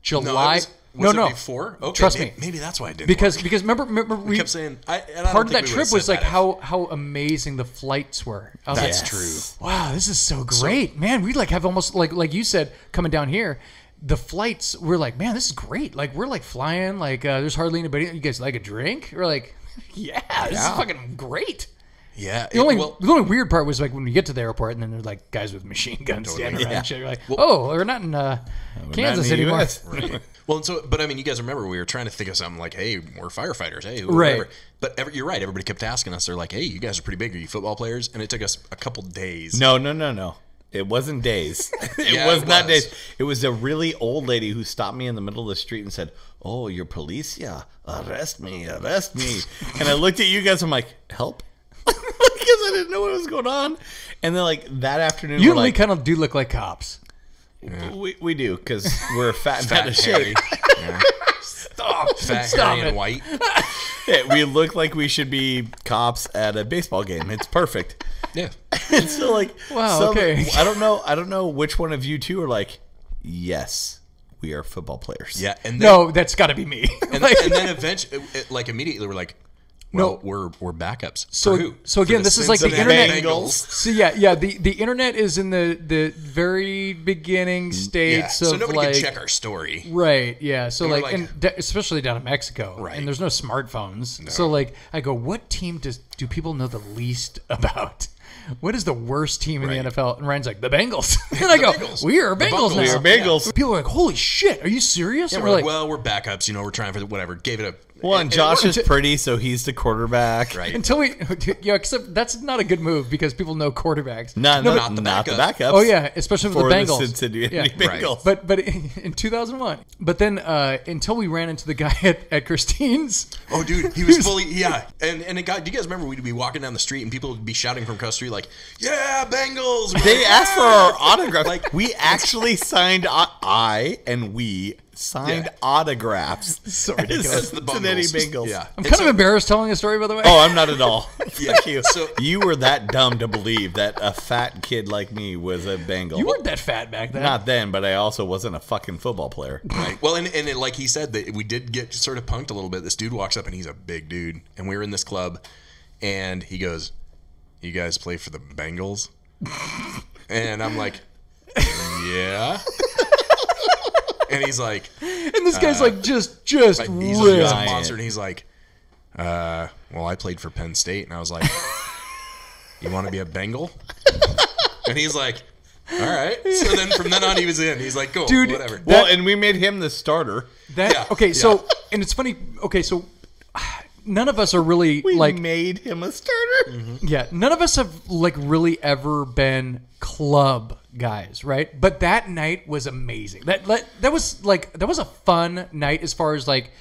July. Was it before? Okay, trust me. Maybe that's why I didn't. Because remember we kept saying part of that trip was like how amazing the flights were. That's true. Wow, this is so great, man. We like have almost like you said coming down here. The flights were like, man, this is great. Like we're like flying. Like there's hardly anybody. You guys like a drink? We're like, yeah, this is fucking great. Yeah. The only weird part was like when we get to the airport and then there's like guys with machine guns standing around and shit. You're like, we're not in Kansas anymore. Right. Well, but I mean, you guys remember we were trying to think of something like, hey, we're firefighters. Hey, right. But you're right. Everybody kept asking us. They're like, hey, you guys are pretty big. Are you football players? And it took us a couple days. No. It wasn't days. It was not days. It was a really old lady who stopped me in the middle of the street and said, "Oh, you're police? Yeah, arrest me. And I looked at you guys. I'm like, help. Because I didn't know what was going on. And then like that afternoon, you and me kind of do look like cops. Yeah. We do because we're fat and out of shape. Stop, hairy, and white. Yeah, we look like we should be cops at a baseball game. It's perfect. Yeah. And so like, wow. Okay. I don't know which one of you two are like, yes, we are football players. Yeah. And then, no, that's got to be me. And then eventually, like immediately, we're like. Well, we're backups. So for who? So again, this is like the internet. Bengals. So yeah. The internet is in the very beginning states so of nobody like can check our story. Right. Yeah. So and like especially down in Mexico. Right. And there's no smartphones. No. So like I go, what team do people know the least about? What is the worst team in the NFL? And Ryan's like, the Bengals. And I go, we are Bengals now. We are Bengals. Yeah. People are like, holy shit, are you serious? Yeah, and we're like, well, we're backups. We're trying for whatever. Gave it a. Well, and Josh is pretty, so he's the quarterback. Right. Until except that's not a good move because people know quarterbacks. Not the backups. Oh, yeah, especially with the Bengals. The Cincinnati Bengals. Right. But in 2001. But then until we ran into the guy at Christine's. Oh, dude, he was fully, yeah. And it got, do you guys remember we'd be walking down the street and people would be shouting from across the street like, yeah, Bengals. They asked for our autograph. Like, we actually signed, signed autographs. So ridiculous. The Cincinnati Bengals. Yeah. I'm kind of embarrassed telling a story, by the way. Oh, I'm not at all. Yeah. Fuck you. So, you were that dumb to believe that a fat kid like me was a Bengal. You weren't that fat back then. Not then, but I also wasn't a fucking football player. Right. Well, and like he said, that we did get sort of punked a little bit. This dude walks up and he's a big dude. And we were in this club and he goes, you guys play for the Bengals? And I'm like, yeah. And he's like, and this guy's like just he's ripped. a monster. And he's like, well, I played for Penn State. And I was like, you want to be a Bengal? And he's like, all right. So then from then on, he was in. He's like, cool, dude, whatever. Well, and we made him the starter. So, and it's funny. Okay, so none of us are really we like made him a starter. Mm-hmm. Yeah, none of us have like really ever been club guys, right? But that night was amazing. That was a fun night as far as like,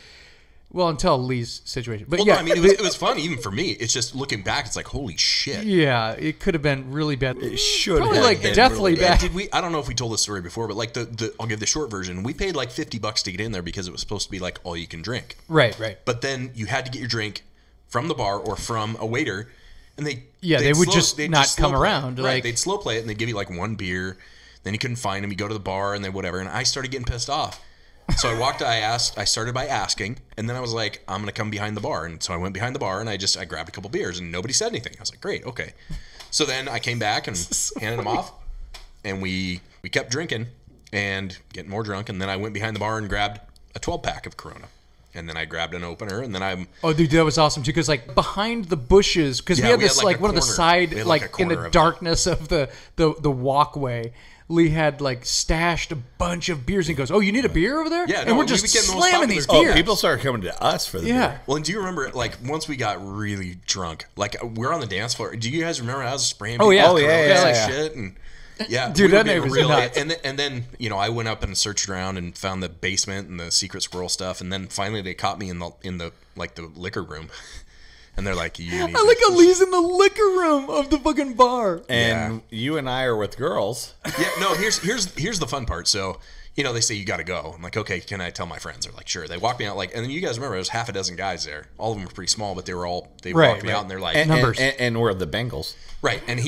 well, until Lee's situation. But yeah, no, I mean, it was fun even for me. It's just looking back, it's like, holy shit. Yeah, it could have been really bad. It should probably have like been deathly really bad. Did we? I don't know if we told this story before, but like I'll give the short version. We paid like $50 to get in there because it was supposed to be like all you can drink. Right. But then you had to get your drink from the bar or from a waiter, and they would just not come around. Right, like they'd slow play it, and they'd give you like one beer. Then you couldn't find them. You go to the bar, and then whatever. And I started getting pissed off. So I started by asking, and then I was like, I'm gonna come behind the bar. And so I went behind the bar, and I grabbed a couple beers, and nobody said anything. I was like, great, okay. So then I came back and handed them off, and we kept drinking and getting more drunk. And then I went behind the bar and grabbed a 12-pack of Corona. And then I grabbed an opener, and then I'm... Oh, dude, that was awesome, too, because, like, behind the bushes, because we had this, like one of the side, like, in the darkness of the walkway, Lee had like stashed a bunch of beers and he goes, "Oh, you need a beer over there?" Yeah, and we're just slamming these beers. Oh, people started coming to us for the beer. Well, and do you remember, like, once we got really drunk, like, we're on the dance floor. Do you guys remember I was spraying people? Shit, and dude, that neighbor's nuts. And then, you know, I went up and searched around and found the basement and the secret squirrel stuff, and then finally they caught me in the liquor room. And they're like, I like Lee's in the liquor room of the fucking bar. And you and I are with girls. Yeah, no, here's the fun part. So, you know, they say you got to go. I'm like, okay, can I tell my friends? They're like, sure. They walk me out, like, and then you guys remember, there was half a dozen guys there. All of them were pretty small, but they walked me out, and they're like, numbers. And we're the Bengals. Right, and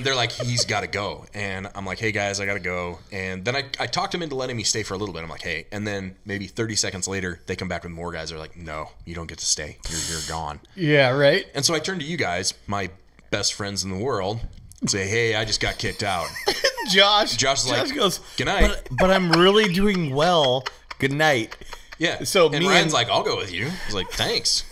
they're like, he's got to go, and I'm like, hey guys, I got to go, and then I talked him into letting me stay for a little bit. I'm like, hey, and then maybe 30 seconds later, they come back with more guys. They're like, no, you don't get to stay. You're gone. Yeah, right. And so I turned to you guys, my best friends in the world, and say, hey, I just got kicked out. Josh goes, good night. But I'm really doing well. Good night. Yeah. So and Ryan's like, I'll go with you. I was like, thanks.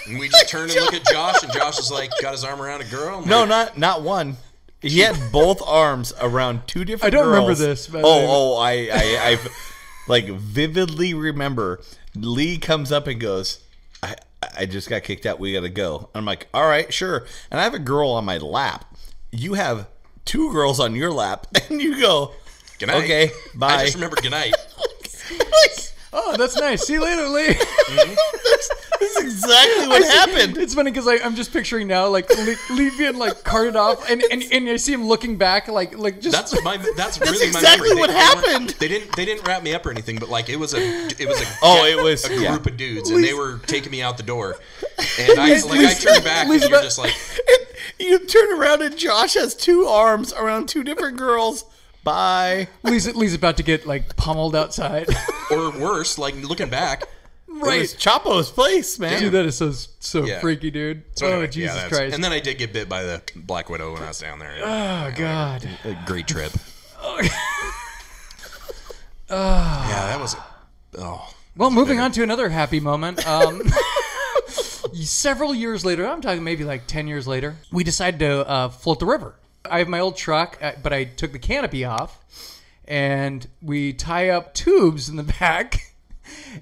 And we just turned and looked at Josh, and Josh is like, got his arm around a girl. No, not one. He had both arms around two different girls. I don't remember this. I like vividly remember. Lee comes up and goes, I just got kicked out. We got to go. I'm like, all right, sure. And I have a girl on my lap. You have two girls on your lap, and you go, good night. Okay, bye. I just remember good night. Oh, that's nice. See you later, Lee. That's exactly what happened. It's funny because I'm just picturing now, like Lee being like carted off, and I see him looking back, like just. That's really exactly my memory. what happened. They didn't wrap me up or anything, but like it was a group of dudes, and they were taking me out the door, and I turned back, and you're just like. You turn around and Josh has two arms around two different girls. Bye. Lee's about to get like pummeled outside. Or worse, like looking back. Right. It was Chapo's place, man. Dude, that is so freaky, dude. So anyway, Jesus Christ. And then I did get bit by the Black Widow when I was down there. Oh, God. A great trip. Yeah, that was Well, moving on to another happy moment. Several years later, I'm talking maybe like 10 years later, we decided to float the river. I have my old truck, but I took the canopy off, and we tie up tubes in the back.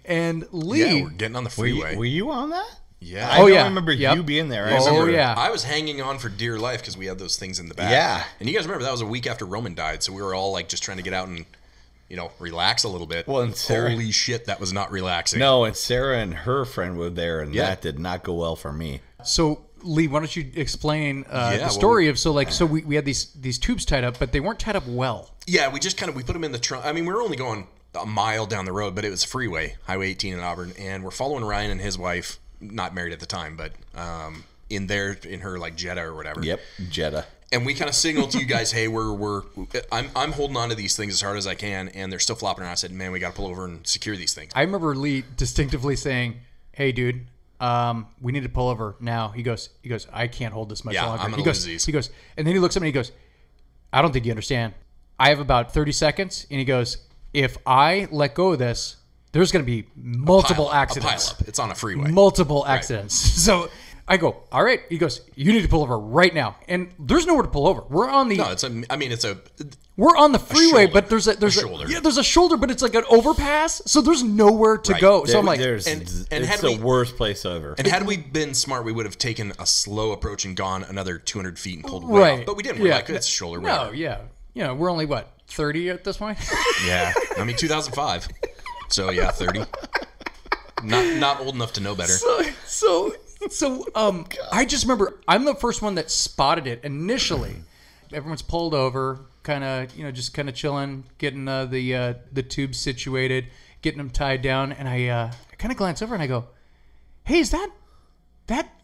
And Lee, we're getting on the freeway. Were you on that? Yeah. I don't remember you being there. I remember, I was hanging on for dear life because we had those things in the back. Yeah. And you guys remember that was a week after Roman died, so we were all like just trying to get out and, you know, relax a little bit. Well, and Sarah, holy shit, that was not relaxing. No, and Sarah and her friend were there, and that did not go well for me. So, Lee, why don't you explain the story of so we had these tubes tied up, but they weren't tied up well. Yeah, we just we put them in the trunk. I mean, we were only going a mile down the road, but it was a freeway, Highway 18 in Auburn, and we're following Ryan and his wife, not married at the time, but in her like Jetta or whatever. Yep, Jetta. And we kind of signaled to you guys, hey, I'm holding on to these things as hard as I can, and they're still flopping around. I said, man, we got to pull over and secure these things. I remember Lee distinctively saying, hey, dude, we need to pull over now. He goes, I can't hold this much longer. I'm gonna lose these. He goes, and then he looks at me and he goes, I don't think you understand. I have about 30 seconds, and he goes, if I let go of this, there's going to be multiple accidents. A pileup. It's on a freeway. Multiple accidents. So I go, all right. He goes, you need to pull over right now. And there's nowhere to pull over. We're on the. No, we're on the freeway, but there's a shoulder. There's a shoulder, but it's like an overpass, so there's nowhere to go. So I'm like, it's the worst place ever. And had we been smart, we would have taken a slow approach and gone another 200 feet and pulled way off. But we didn't. We're like, it's a shoulder. No, yeah. You know, we're only, 30 at this point? Yeah. I mean, 2005. So, yeah, 30. Not old enough to know better. So I just remember I'm the first one that spotted it initially. Everyone's pulled over, kind of, just kind of chilling, getting the tubes situated, getting them tied down, and I kind of glance over and I go, "Hey, is that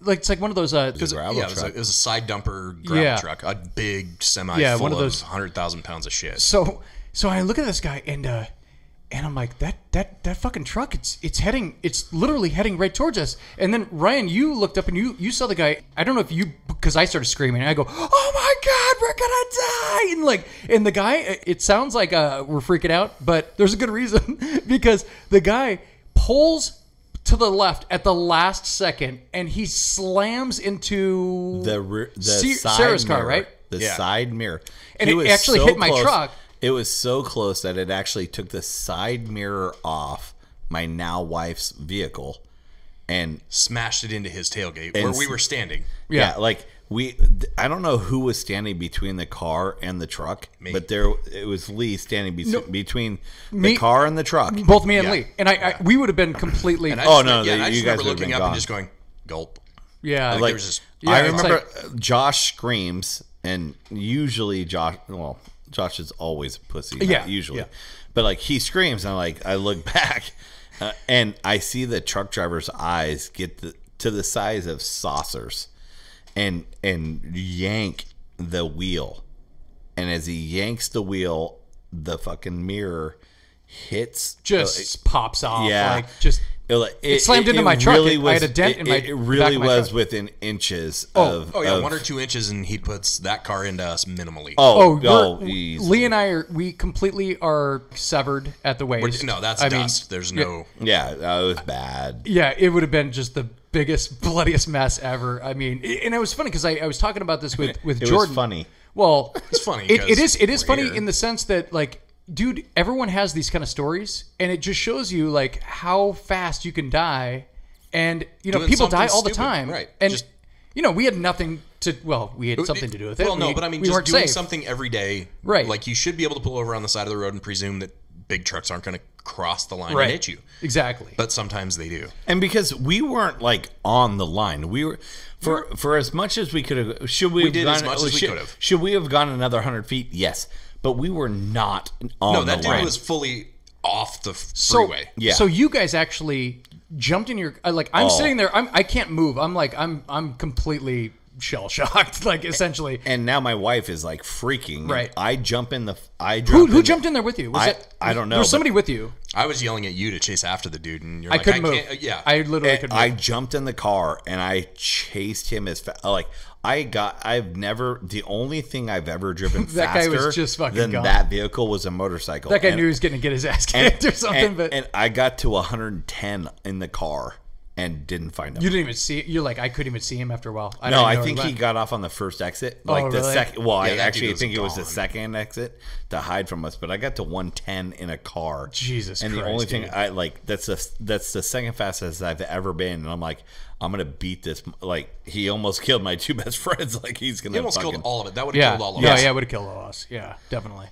like it's like one of those?" It was a side dumper gravel truck, a big semi full one of those 100,000 pounds of shit. So I look at this guy and I'm like, that fucking truck, it's literally heading right towards us. And then Ryan, you looked up and you saw the guy. I don't know if because I started screaming and I go, oh my God, we're gonna die. And the guy, it sounds like we're freaking out, but there's a good reason because the guy pulls to the left at the last second and he slams into the Sarah's car, right? The side mirror. And it actually hit my truck. It was so close that it actually took the side mirror off my now wife's vehicle and smashed it into his tailgate where we were standing. Yeah, like I don't know who was standing between the car and the truck, but it was Lee standing between the car and the truck. Both me and Lee. And we would have been completely... And I just remember looking up and just going, gulp. Yeah. Like, I remember Josh screams, and usually Josh is always a pussy. Usually. Yeah. But like he screams, and I look back, and I see the truck driver's eyes get to the size of saucers. And yank the wheel, and as he yanks the wheel, the fucking mirror hits, pops off. Yeah, like it slammed into my truck. Really I had a dent in my. It really back of my was truck. within inches. Of 1 or 2 inches, and he puts that car into us minimally. Lee and I we completely are severed at the waist. No, that's dust. There's no. Yeah, that was bad. Yeah, it would have been just the biggest, bloodiest mess ever. I mean, and it was funny because I was talking about this with Jordan. It was funny. Well, it's funny. It is funny in the sense that, like, dude, everyone has these kind of stories, and it just shows you like how fast you can die, and people die all the time, right? And we had nothing to. Well, we had something to do with it. Well, no, but I mean, just doing something every day, right? Like you should be able to pull over on the side of the road and presume that big trucks aren't going to cross the line and hit you. Exactly. But sometimes they do. And because we weren't like on the line, we were for as much as we could have. Should we have did gone as much as we could have? Should we have gone another 100 feet? Yes, but we were not on the line. No, that dude was fully off the freeway. So you guys actually jumped in your I'm sitting there. I can't move. I'm completely shell shocked, like essentially. And now my wife is like freaking. Right. I jump in the. Who jumped in there with you? I don't know. There was somebody with you. I was yelling at you to chase after the dude, and you're I like, couldn't move. Yeah, I literally couldn't move. I jumped in the car and I chased him as fast. Like the only thing I've ever driven that faster guy was just fucking than gone. That vehicle was a motorcycle. That guy knew he was going to get his ass kicked or something. And I got to 110 in the car and didn't find him. You didn't even see it. You're like, I couldn't even see him after a while. I think he got off on the first exit. Like the really? second. Well, Yeah, I think gone. it was the second exit to hide from us. But I got to 110 in a car. Jesus and Christ, the only thing dude. that's the second fastest I've ever been. And I'm like, I'm gonna beat this. Like he almost killed my two best friends. Like he's gonna. He almost killed all of it. That would have killed all of us. us. Yeah, would have killed all of us. Yeah, definitely.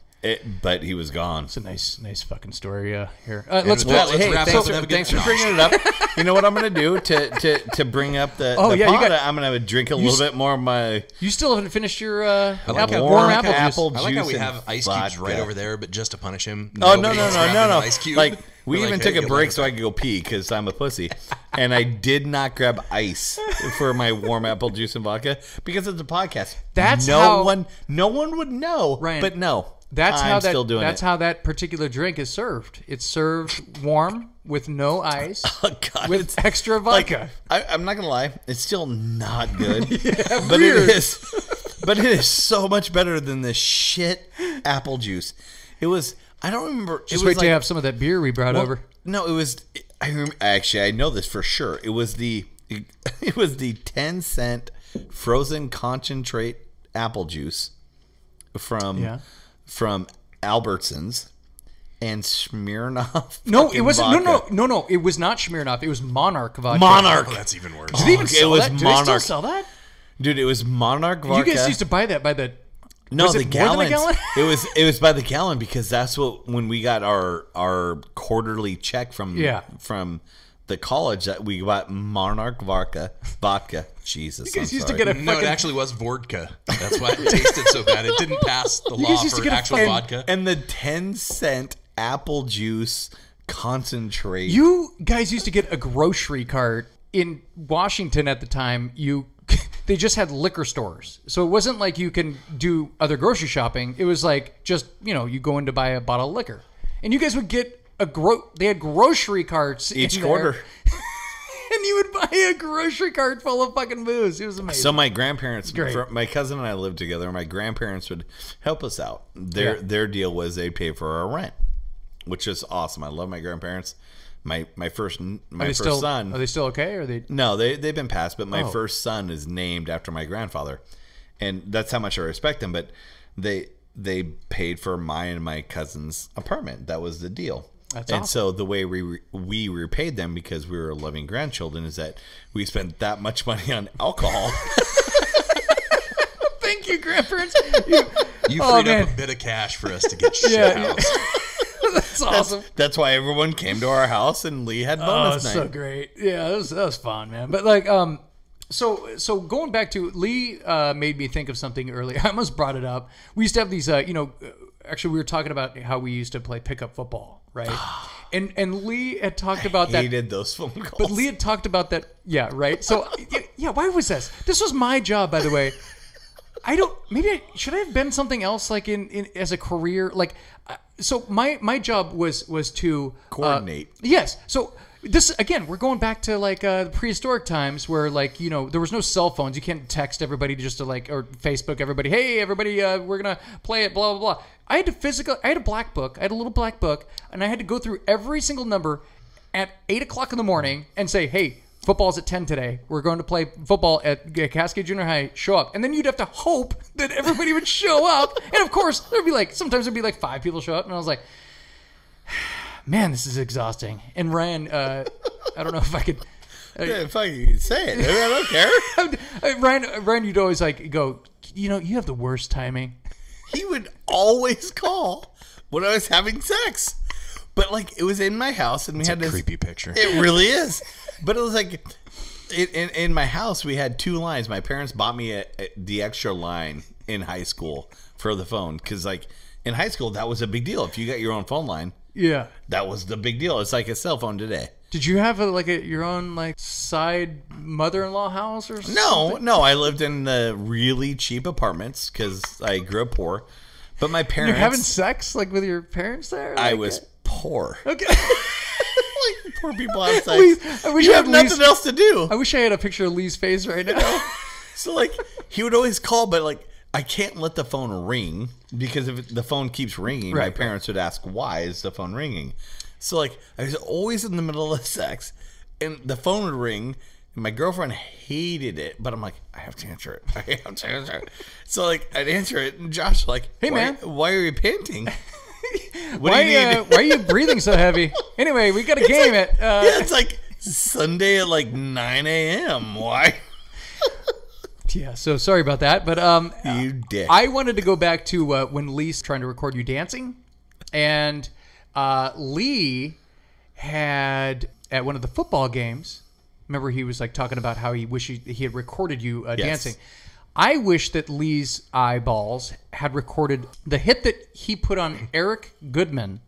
But he was gone. It's a nice fucking story here. Let's wrap it up. Thanks for bringing it up. You know what I'm going to do to bring up the pod? I'm going to drink a little bit more of my... You still haven't finished your warm apple juice. I like how we have ice cubes right over there, but just to punish him. No. Ice cube. Like, we even took a break so I could go pee because I'm a pussy. And I did not grab ice for my warm apple juice and vodka because it's a podcast. No one would know, Ryan, but no. That's how that particular drink is served. It's served warm with no ice, with extra vodka. I'm not gonna lie, it's still not good. But it is. But it is so much better than the shit apple juice. It was. I don't remember. Just wait till you have some of that beer we brought over. No, it was. I know this for sure. It was the 10-cent frozen concentrate apple juice from Albertsons and Smirnoff. No, it wasn't. Vodka. No. It was not Smirnoff. It was Monarch vodka. Monarch. Oh, that's even worse. Did they even sell that? Monarch. Do they still sell that? Dude, it was Monarch vodka. You guys used to buy that by the. No, was the it gallons. More than a gallon? It was by the gallon because that's when we got our quarterly check from the college that we got Monarch vodka. Jesus, you guys used to get a fucking... No, it actually was Vordka. That's why it tasted so bad. It didn't pass the law for actual vodka. And the 10-cent apple juice concentrate. You guys used to get a grocery cart in Washington at the time. They just had liquor stores. So it wasn't like you can do other grocery shopping. It was like just, you go in to buy a bottle of liquor. And you guys would get they had grocery carts each quarter. And you would buy a grocery cart full of fucking booze. It was amazing. So my grandparents, my cousin and I lived together. My grandparents would help us out. Their deal was they'd pay for our rent, which is awesome. I love my grandparents. My first son. Are they still okay? Or they? No, they've been passed. But my first son is named after my grandfather, and that's how much I respect them. But they paid for my and my cousin's apartment. That was the deal. That's and awesome. So the way we repaid them, because we were loving grandchildren, is that we spent that much money on alcohol. Thank you, grandparents. You freed up a bit of cash for us to get shit housed. That's awesome. That's why everyone came to our house, and Lee had bonus night. So great. Yeah, that was fun, man. But like, so going back to Lee, made me think of something earlier. I almost brought it up. We used to have these, actually we were talking about how we used to play pickup football, right? And Lee had talked about that. Hated those phone calls. But Lee had talked about that. Yeah, right. So yeah, why was this? This was my job, by the way. Should I have been something else, like in as a career? Like, so my job was to coordinate. Yes. So this, again, we're going back to like prehistoric times where, like, there was no cell phones. You can't text everybody just to like, or Facebook everybody. Hey, everybody, we're gonna play it. Blah blah blah. I had a black book. I had a little black book, and I had to go through every single number at 8:00 in the morning and say, hey, football's at 10 today. We're going to play football at Cascade Junior High. Show up. And then you'd have to hope that everybody would show up. And of course, sometimes there'd be like 5 people show up. And I was like, man, this is exhausting. And Ryan, I don't know if I could. If I could say it, I don't care. Ryan, you'd always like go, you have the worst timing. He would always call when I was having sex. But like, it was in my house, and we had this creepy picture. It really is. But it was like, in my house, we had 2 lines. My parents bought me the extra line in high school for the phone, because like in high school that was a big deal. If you got your own phone line, yeah, that was the big deal. It's like a cell phone today. Did you have your own like side mother-in-law house or something? No. I lived in the really cheap apartments because I grew up poor. But my parents, you're having sex like with your parents there? I was poor. Okay. Like poor people have sex. You have nothing else to do. I wish I had a picture of Lee's face right now. So like, he would always call, but like, I can't let the phone ring, because if the phone keeps ringing, my parents would ask, why is the phone ringing? So like, I was always in the middle of sex, and the phone would ring, and my girlfriend hated it, but I'm like, I have to answer it. So like, I'd answer it, and Josh like, hey man, why are you panting? Why are you breathing so heavy? Anyway, we got to game it. Yeah, it's like Sunday at like 9 a.m. Why? Yeah, so sorry about that, but you dick. I wanted to go back to when Lee's trying to record you dancing, and Lee had at one of the football games. Remember, he was like talking about how he wished he had recorded you dancing. I wish that Lee's eyeballs had recorded the hit that he put on Eric Goodman.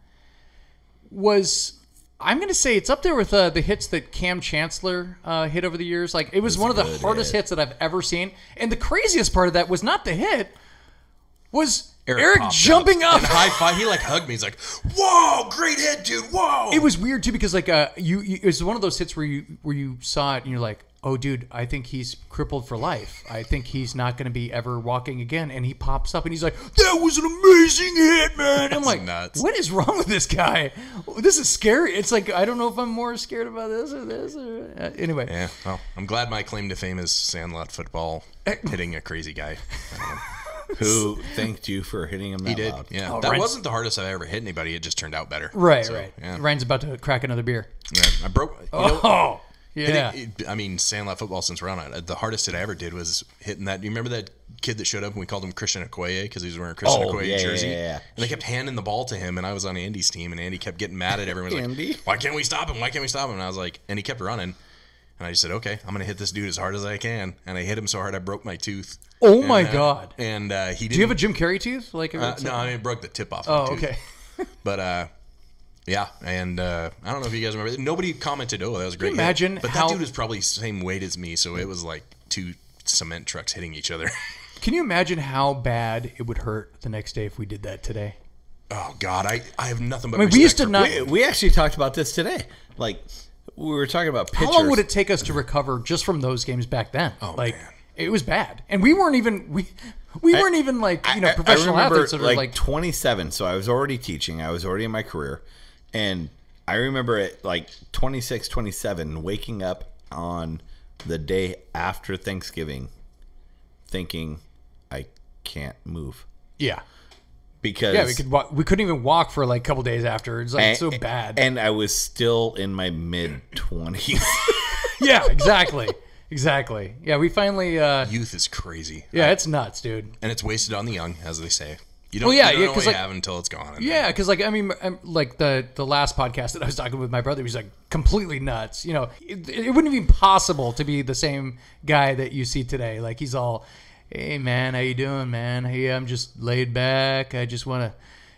I'm going to say it's up there with the hits that Cam Chancellor hit over the years. Like, it was one of the hardest hits that I've ever seen. And the craziest part of that was not the hit, was Eric jumping up. And high five. He like hugged me. He's like, whoa, great hit, dude. Whoa. It was weird too, because like it was one of those hits where you saw it and you're like, oh, dude, I think he's crippled for life. I think he's not going to be ever walking again. And he pops up and he's like, that was an amazing hit, man. I'm like, nuts. What is wrong with this guy? This is scary. It's like, I don't know if I'm more scared about this or this. Anyway. Yeah, well, I'm glad my claim to fame is Sandlot football hitting a crazy guy. Who thanked you for hitting him that He did, loud. yeah. Oh, that wasn't the hardest I've ever hit anybody. It just turned out better. Right. Yeah. Ryan's about to crack another beer. Yeah, I broke. Yeah. Sandlot football, since we're on it, the hardest hit I ever did was hitting that. Do you remember that kid that showed up and we called him Christian Okoye because he was wearing a Christian Okoye jersey? Yeah. And they kept handing the ball to him, and I was on Andy's team, and Andy kept getting mad at everyone. Andy? Like, why can't we stop him? Why can't we stop him? And I was like, and he kept running. And I just said, okay, I'm going to hit this dude as hard as I can. And I hit him so hard I broke my tooth. Oh, my God. And he didn't. Do you have a Jim Carrey tooth? Like, no, I mean, it broke the tip off my tooth. Okay. But, yeah, and I don't know if you guys remember. Nobody commented, oh, that was a great. Imagine hit. But how... that dude was probably the same weight as me, so it was like 2 cement trucks hitting each other. Can you imagine how bad it would hurt the next day if we did that today? Oh, God, I have nothing but we used to not... We actually talked about this today. Like, we were talking about pitchers. How long would it take us to recover just from those games back then? Oh, like, man. It was bad. And we weren't even... We weren't even like, professional I remember, athletes that were like 27, so I was already teaching. I was already in my career. And I remember at like 26, 27, waking up on the day after Thanksgiving thinking, I can't move. Yeah. Because we could walk. We couldn't even walk for like a couple days after. It's like so bad. And I was still in my mid-20s. Yeah, exactly. Yeah, we finally. Youth is crazy. Yeah, it's nuts, dude. And it's wasted on the young, as they say. You don't, well, yeah, you don't know what you like, have until it's gone. Yeah, because like I mean, like the last podcast that I was talking with my brother, he was like completely nuts. You know, it wouldn't be possible to be the same guy that you see today. Like he's all, hey man, how you doing, man? Hey, I'm just laid back. I just want to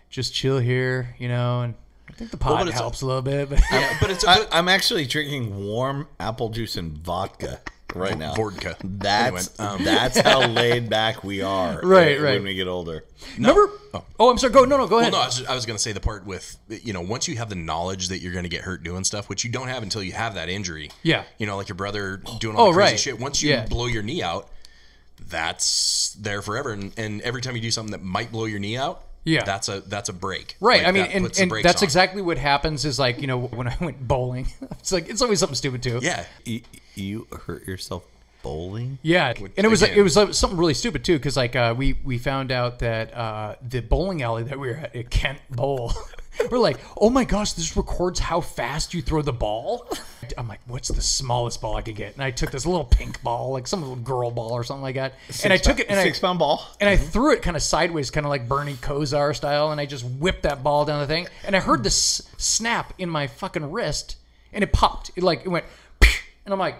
just chill here, you know. And I think the pod helps a little bit. But I'm actually drinking warm apple juice and vodka right now. Vodka. That's how laid back we are. Right. When we get older. Remember? I'm sorry. Go ahead. Well, no, I was going to say the part with, you know, once you have the knowledge that you're going to get hurt doing stuff, which you don't have until you have that injury. Yeah. You know, like your brother doing all the crazy shit. Once you Yeah. blow your knee out, that's there forever. And every time you do something that might blow your knee out, yeah, that's a break. Right. Like, I mean, and that's on. exactly what happens is like, you know, when I went bowling, it's like, it's always something stupid too. Yeah. You hurt yourself bowling? Yeah. And it was something really stupid too. Cause like, we found out that, the bowling alley that we were at Kent Bowl, we're like, oh my gosh, this records how fast you throw the ball. I'm like, what's the smallest ball I could get? And I took this little pink ball, like some little girl ball or something like that. And I took it and 6-pound ball. And I threw it kind of sideways, kind of like Bernie Kosar style. And I just whipped that ball down the thing. And I heard this snap in my fucking wrist and it popped. It went, and I'm like,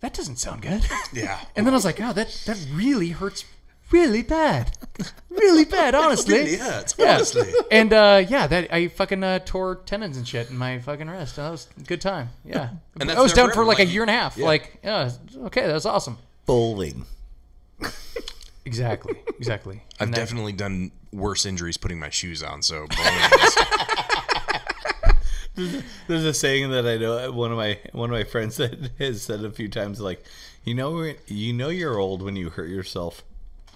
that doesn't sound good. Yeah. And then I was like, oh, that really hurts really bad. Really bad, honestly. It really hurts, honestly. And I fucking tore tendons and shit in my fucking wrist. That was a good time. Yeah. And I was down for like a you- year and a half. yeah. Like, yeah, okay, that's awesome. Bowling. Exactly. I've definitely done worse injuries putting my shoes on, so bowling is, There's a saying that I know one of my friends has said a few times, like, you know you're old when you hurt yourself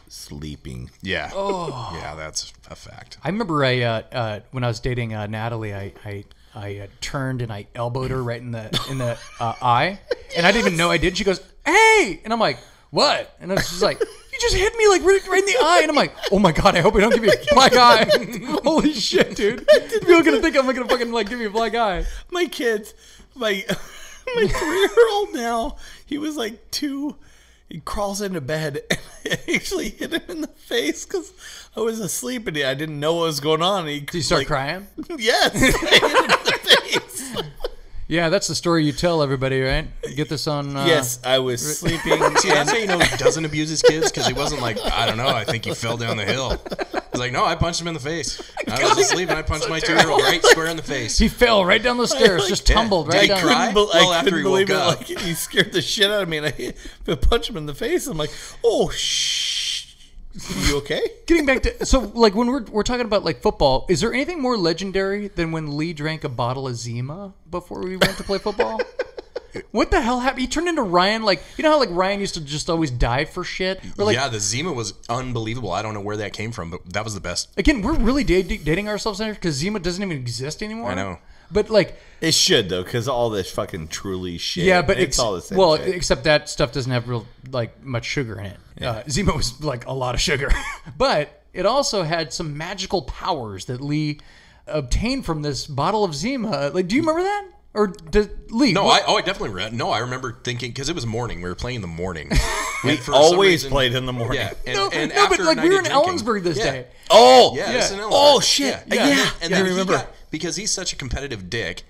sleeping. yeah. Oh. Yeah, that's a fact. I remember when I was dating Natalie, I turned and I elbowed her right in the eye, and I didn't even know I did. She goes, "Hey," and I'm like, "What?" And I was just like, "You just hit me like right in the eye," and I'm like, "Oh my god, I hope I don't give you a black eye." Holy shit, dude! People are gonna think I'm gonna fucking like give you a black eye. My kids, my 3-year-old now, he was like 2. He crawls into bed, and I actually hit him in the face because I was asleep and I didn't know what was going on. Did you start crying? Yes, I hit him in the face. Yeah, that's the story you tell everybody, right? You get this on. Yes, I was sleeping. See, that's how you know he doesn't abuse his kids, because he wasn't like, I don't know, I think he fell down the hill. He's like, no, I punched him in the face. I was asleep and I punched my 2-year-old right square in the face. He fell right down the stairs, just tumbled right down. cry? I After couldn't he believe woke it. up. Like, he scared the shit out of me, and I punched him in the face. I'm like, oh, shh. You okay? Getting back to like when we're talking about like football, is there anything more legendary than when Lee drank a bottle of Zima before we went to play football? What the hell happened? He turned into Ryan, like, you know how like Ryan used to just always dive for shit? Or, like, yeah, the Zima was unbelievable. I don't know where that came from, but that was the best. Again, we're really dating ourselves here because Zima doesn't even exist anymore. I know. But like, It should, though, because all this fucking Truly shit. yeah, but it's all the same well, shit. except that stuff doesn't have real like much sugar in it. Zima was like a lot of sugar, but it also had some magical powers that Lee obtained from this bottle of Zima. Like, do you remember that? Or did Lee? No, I definitely read. No, I remember thinking, because it was morning. We were playing in the morning. We always played in the morning. Yeah, and no, but after like a we night were of in drinking- Ellensburg this day. Oh, Yeah, this is in Ellensburg. Oh, shit. Yeah. And I then remember. because he's such a competitive dick.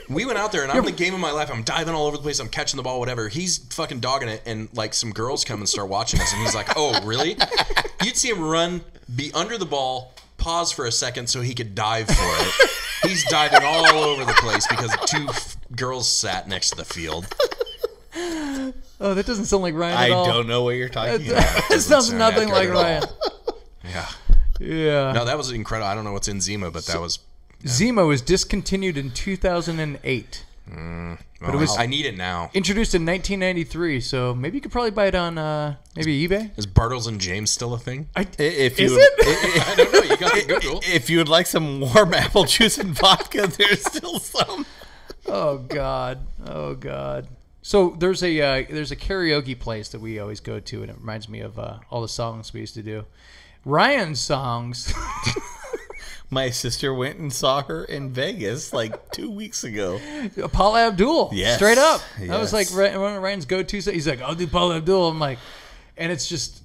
We went out there, and I'm the game of my life. I'm diving all over the place. I'm catching the ball, whatever. He's fucking dogging it, and like some girls come and start watching us, and he's like, "Oh, really?" You'd see him run, be under the ball, pause for a second so he could dive for it. He's diving all over the place because 2 girls sat next to the field. Oh, that doesn't sound like Ryan I at all. don't know what you're talking about. It sounds sound nothing like accurate at Ryan. Yeah. Yeah. No, that was incredible. I don't know what's in Zima, but that was. Zima was discontinued in 2008. But it was. I need it now. Introduced in 1993, so maybe you could probably buy it on maybe eBay. Is Bartles and James still a thing? If Is you, it? I don't know. You got to Google. If you would like some warm apple juice and vodka, there's still some. Oh God. So there's a karaoke place that we always go to, and it reminds me of all the songs we used to do. Ryan's songs. My sister went and saw her in Vegas like 2 weeks ago. Paula Abdul. Yes. Straight up. That Yes. was like one of Ryan's go-to. He's like, I'll do Paula Abdul. I'm like, and it's just,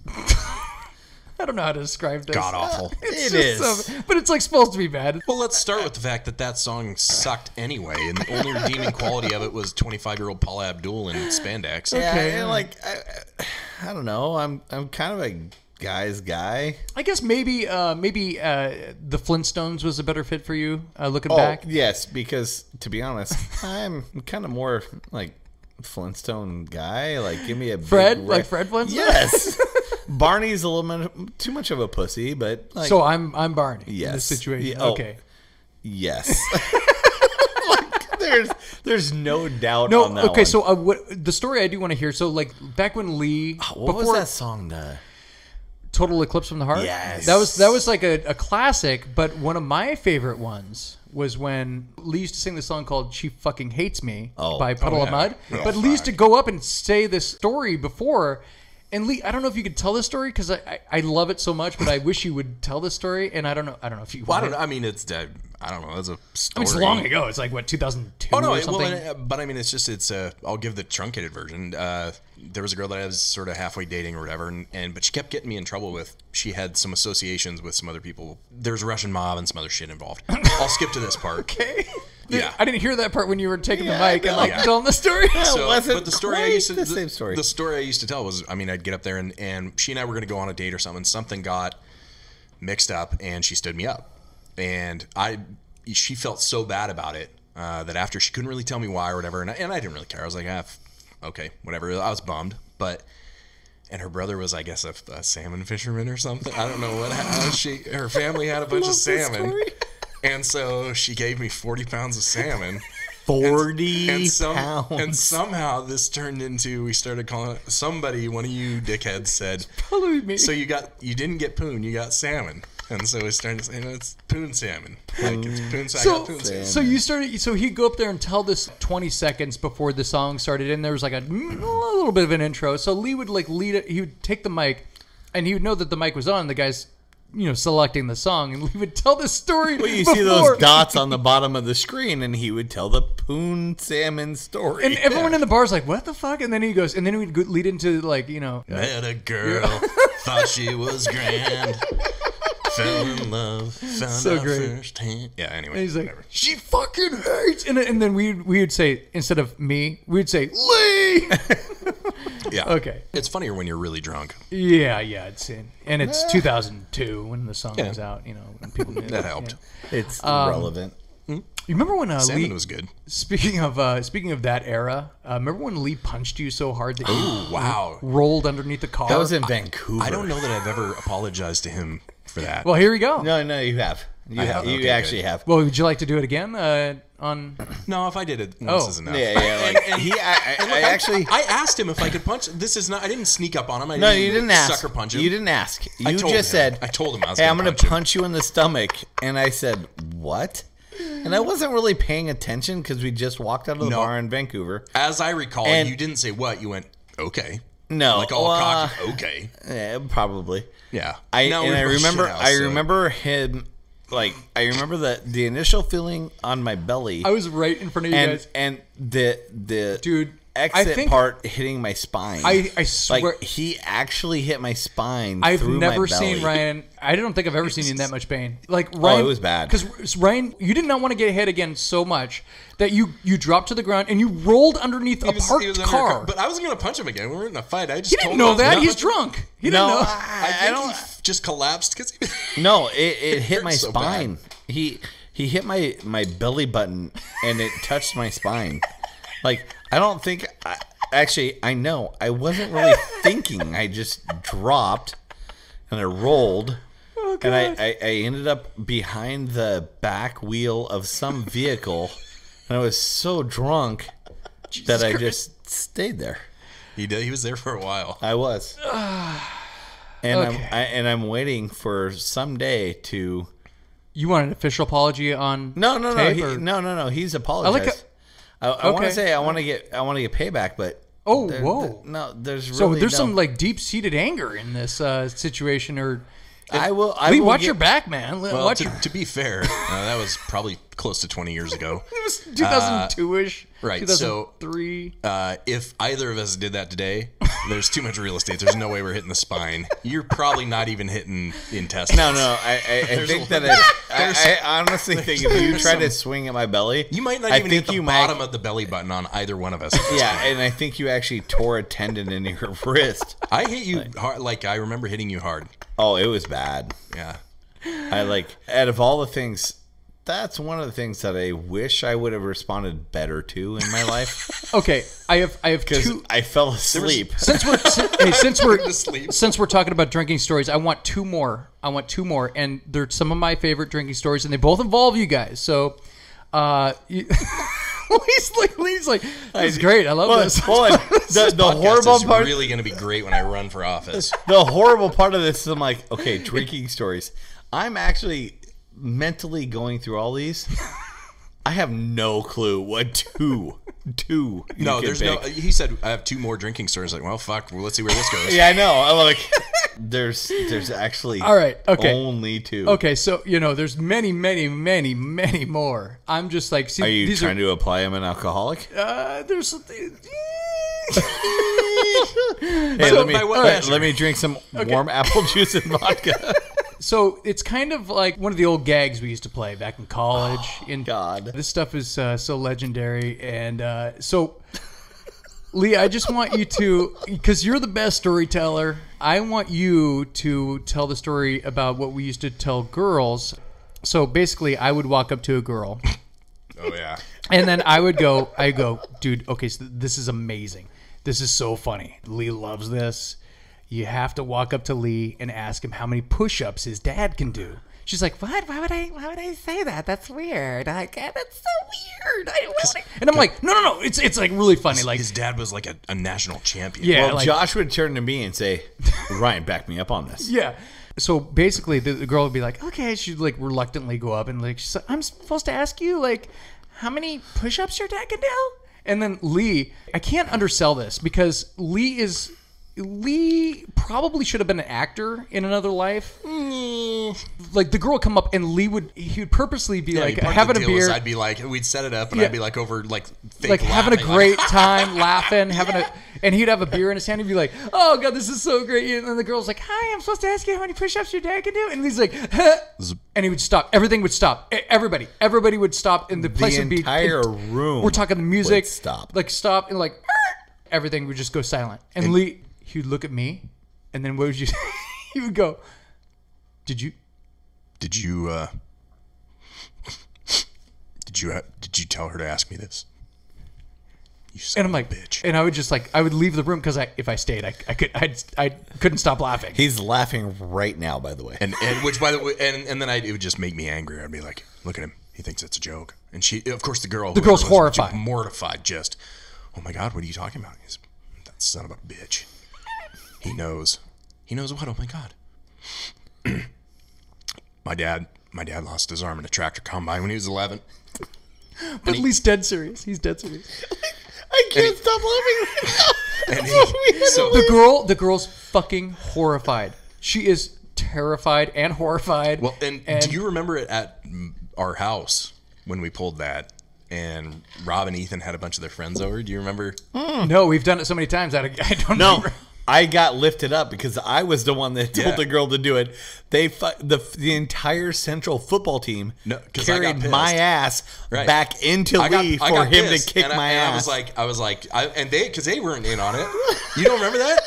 I don't know how to describe this. God awful. It's It just is. so, but it's like supposed to be bad. Well, let's start with the fact that song sucked anyway, and the only redeeming quality of it was 25-year-old Paula Abdul in spandex. Yeah, Okay. and like I don't know. I'm kind of a guy's guy. I guess maybe the Flintstones was a better fit for you looking back. Yes, because to be honest, I'm kind of more like Flintstone guy. Like, give me a Fred, big like Fred Flintstone. Yes. Barney's a little bit too much of a pussy, but like, So I'm Barney in Yes. this situation. Yeah, oh. Okay. yes. Like, there's no doubt No. on that Okay. one. So what the story I do want to hear? So like back when Lee, What was before that song? Total Eclipse from the Heart. Yes. That was like a classic. But one of my favorite ones was when Lee used to sing this song called "She Fucking Hates Me" by Puddle of Mud. But Lee used to go up and say this story before. And Lee, I don't know if you could tell this story because I love it so much, but I wish you would tell this story. And I don't know if you. Well, want I mean, it's I don't know. It's a story. it's long ago. It's like what 2002 Oh no! or something. But I mean, it's I'll give the truncated version. There was a girl that I was sort of halfway dating or whatever, but she kept getting me in trouble with. She had some associations with some other people. There's a Russian mob and some other shit involved. I'll skip to this part. Okay. Yeah. I didn't hear that part when you were taking the mic and telling the story. So, But the story I used to the same story. The story I used to tell was, I mean, I'd get up there and she and I were going to go on a date or something. Something got mixed up and she stood me up, and she felt so bad about it that after she couldn't really tell me why or whatever, and I didn't really care. I was like, okay, whatever. I was bummed, and her brother was, I guess, a salmon fisherman or something. I don't know what happened. Her family had a bunch of salmon. And so she gave me 40 pounds of salmon. 40 pounds. pounds. And somehow this turned into, we started calling it, one of you dickheads said, Probably me. so you didn't get poon, you got salmon. And so we started to say, no, it's poon salmon. Like, it's poon, so I got poon salmon. So you started. So he'd go up there and tell this 20 seconds before the song started, and there was like a little bit of an intro. So Lee would like lead it. He would take the mic, and he would know that the mic was on. The guy's, selecting the song, and Lee would tell this story. Well, you see those dots on the bottom of the screen, and he would tell the Poon Salmon story. And everyone in the bar's like, "What the fuck?" And then he goes, and then we'd lead into like, Met a girl, thought she was grand. Fell in love, found So out great. firsthand. Yeah, anyway. and he's like, whatever. "She fucking hates," and then we would say, instead of me, we'd say Lee. Yeah. Okay. It's funnier when you're really drunk. Yeah, it's 2002 when the song was out. When people knew That helped. It's relevant. You remember when Salmon Lee was good. Speaking of that era, remember when Lee punched you so hard that you Wow. rolled underneath the car? That was in Vancouver. I don't know that I've ever apologized to him for that. Well, here we go. No, you have. You Okay, actually good. have. Well, would you like to do it again? On No, if I did it once Oh. is enough. Yeah. Like, I actually. I asked him if I could punch. This is not. I didn't sneak up on him. No, you didn't ask. Sucker punch him. You didn't ask. You I told just him. said. I told him I was Hey, I'm going going to to punch you in the stomach, and I said, "What?" And I wasn't really paying attention because we just walked out of the bar in Vancouver. As I recall, And- you didn't say what. You went okay. No, Like all cocky. Okay. Yeah, probably. Yeah. I No, we were remember. shithouse, I so- remember him. Like, I remember the initial feeling on my belly. I was right in front of you guys. and the Dude, exit I think- part hitting my spine. I swear, like he actually hit my spine. I've through never my belly. seen Ryan. I don't think I've ever seen you in that much pain. Like Ryan, it was bad. Because Ryan, you did not want to get hit again so much that you dropped to the ground and you rolled underneath a He was parked under a car. But I wasn't going to punch him again. We were in a fight. I just He told didn't know him that. I was He's gonna drunk. He No, didn't know. I I think don't. he just collapsed because No, it hit my so spine. He hit my belly button and it touched my spine. Like, I don't think. Actually, I know. I wasn't really thinking. I just dropped and I rolled. Oh, And I ended up behind the back wheel of some vehicle. And I was so drunk that I just stayed there. he did. He was there for a while. I was. And Okay. I'm waiting for someday to. You want an official apology on No. tape, or- No. He's apologized. I want Okay. to say I want to get payback, but whoa. no, there's really So there's no, some like deep-seated anger in this situation, or I will. Lee, watch your back, man. Well, Watch to be fair, that was probably close to 20 years ago. It was 2002-ish. Right. 2003. So, if either of us did that today, there's too much real estate. There's no way we're hitting the spine. You're probably not even hitting intestines. No. I think that I honestly think if you try to swing at my belly, you might not even hit the bottom of the belly button on either one of us. Yeah, and I think you actually tore a tendon in your wrist. I hit you hard. Like, I remember hitting you hard. Oh, it was bad. Yeah. Out of all the things, that's one of the things that I wish I would have responded better to in my life. Okay, I have Because two. I fell asleep. Since we're talking about drinking stories, I want two more. And they're some of my favorite drinking stories, and they both involve you guys. So, he's like, this is great. I love this. Hold on. The horrible is part really going to be great when I run for office. The horrible part of this is I'm like, okay, drinking stories. I'm actually mentally going through all these. I have no clue what two. No, there's no. He said I have two more drinking stories. Like, well, fuck. Well, let's see where this goes. Yeah, I know. I'm like, there's actually all right. Okay, only two. Okay, so there's many more. I'm just like, see, are you these trying to apply I'm an alcoholic? There's something. Hey, let me drink some warm apple juice and vodka. So it's kind of like one of the old gags we used to play back in college. God. This stuff is so legendary. And so, Lee, I just want you to, because you're the best storyteller, I want you to tell the story about what we used to tell girls. So basically, I would walk up to a girl. Oh, yeah. And then I go, dude, okay, so this is amazing. This is so funny. Lee loves this. You have to walk up to Lee and ask him how many push-ups his dad can do. She's like, what? Why would I say that? That's weird. That's so weird. And I'm like, no. It's like really funny. Like his dad was like a national champion. Yeah. Well, Josh would turn to me and say, Ryan, back me up on this. Yeah. So basically, the girl would be like, okay. She'd like reluctantly go up and like, I'm supposed to ask you like how many push-ups your dad can do? And then Lee, I can't undersell this because Lee probably should have been an actor in another life. Like the girl would come up and he would purposely be like having a beer. I'd be like, we'd set it up and I'd be like over like fake like having a laughing. great time laughing, and he'd have a beer in his hand and be like, oh God, this is so great. And then the girl's like, hi, I'm supposed to ask you how many push-ups your dad can do. And he's like, huh. And he would stop. Everything would stop. Everybody would stop, and the place would be entire room. We're talking the music. Stop. Like stop and like everything would just go silent. And Lee, he would look at me, and then what would you say? He would go, Did you tell her to ask me this? You son and I'm of a like, bitch. And I would just like, I would leave the room because if I stayed, I couldn't stop laughing. He's laughing right now, by the way. And which, by the way, and then it would just make me angry. I'd be like, look at him. He thinks it's a joke. And she, of course, the girl's horrified, mortified. Just, oh my God, what are you talking about? He's that son of a bitch. He knows what? Oh my God. My dad lost his arm in a tractor combine when he was 11. But Lee's dead serious. He's dead serious. I can't stop laughing. So the girl's fucking horrified. She is terrified and horrified. Well, and do you remember it at our house when we pulled that? And Rob and Ethan had a bunch of their friends over. Do you remember? No, we've done it so many times. I don't remember. I got lifted up because I was the one that told the girl to do it. The entire Central football team carried my ass back into Lee for him to kick my ass. I was like, because they weren't in on it. You don't remember that?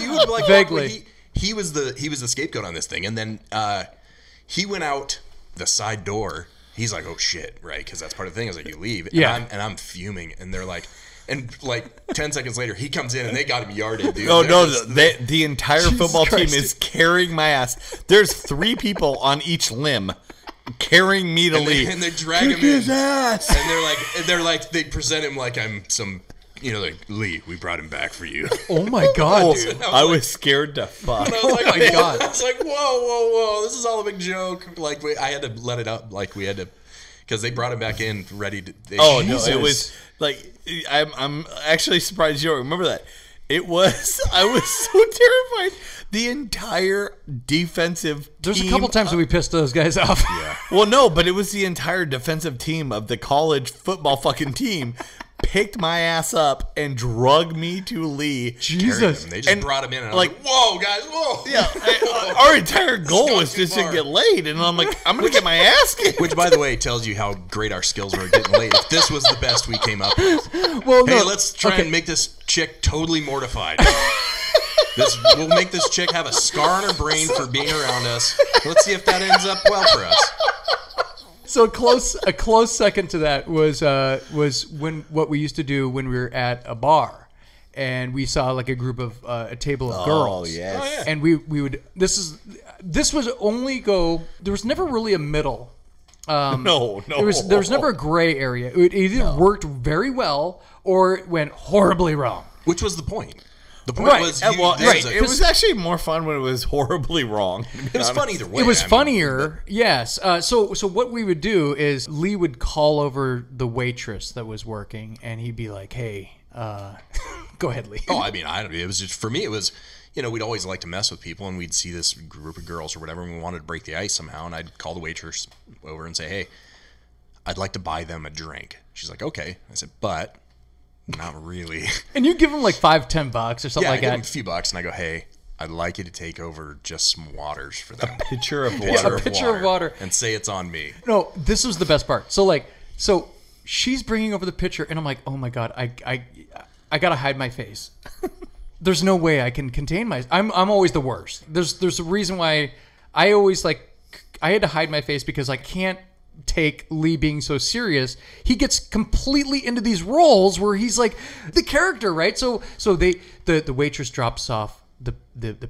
You would like vaguely. He was the scapegoat on this thing, and then he went out the side door. He's like, oh shit, right? Because that's part of the thing. Is like you leave, and I'm fuming, and they're like. And like 10 seconds later, he comes in and they got him yarded, dude. The entire football team is carrying my ass. There's 3 people on each limb carrying me to leave. And they drag him in. His ass. And they're like, they present him like I'm some, like, Lee, we brought him back for you. Oh my God, dude. I was scared to fuck. And I was like, oh my God. I was like, whoa. This is all a big joke. Like, I had to let it up. Like, we had to, because they brought him back in ready to. No, it was like. I'm actually surprised you don't remember that. I was so terrified. The entire defensive There's team. a couple times that we pissed those guys off. Yeah. Well, no, but it was the entire defensive team of the college football fucking team picked my ass up and drug me to Lee. Jesus. They just brought him in and I was like, like, whoa, guys, whoa. Yeah, our entire goal was just to get laid. And I'm like, I'm going to get my ass kicked. Which, by the way, tells you how great our skills were getting laid. If this was the best we came up with. Well, Hey, no, let's try and make this chick totally mortified. We'll make this chick have a scar on her brain for being around us. Let's see if that ends up well for us. So a close second to that was when what we used to do when we were at a bar, and we saw like a group of a table of girls. Yes. Oh, yeah. And we would this was only go. There was never really a middle. No. There was never a gray area. It either worked very well or it went horribly wrong. Which was the point. The point was, it was actually more fun when it was horribly wrong. It was fun either way. It was funnier, yes. So what we would do is Lee would call over the waitress that was working, and he'd be like, "Hey, go ahead, Lee." Oh, I mean, it was just for me. It was, we'd always like to mess with people, and we'd see this group of girls or whatever, and we wanted to break the ice somehow. And I'd call the waitress over and say, "Hey, I'd like to buy them a drink." She's like, "Okay." I said, "But not really." And you give him like $5-10 or something I like give that. them a few bucks, and I go, "Hey, I'd like you to take over just some waters for them." Picture of Yeah, water. a picture of water. And say it's on me. No, this was the best part. So she's bringing over the pitcher, and I'm like, "Oh my god, I gotta hide my face." There's no way I can contain my. I'm always the worst. There's a reason why I always I had to hide my face because I can't take Lee being so serious. He gets completely into these roles where he's like the character, right? So the waitress drops off the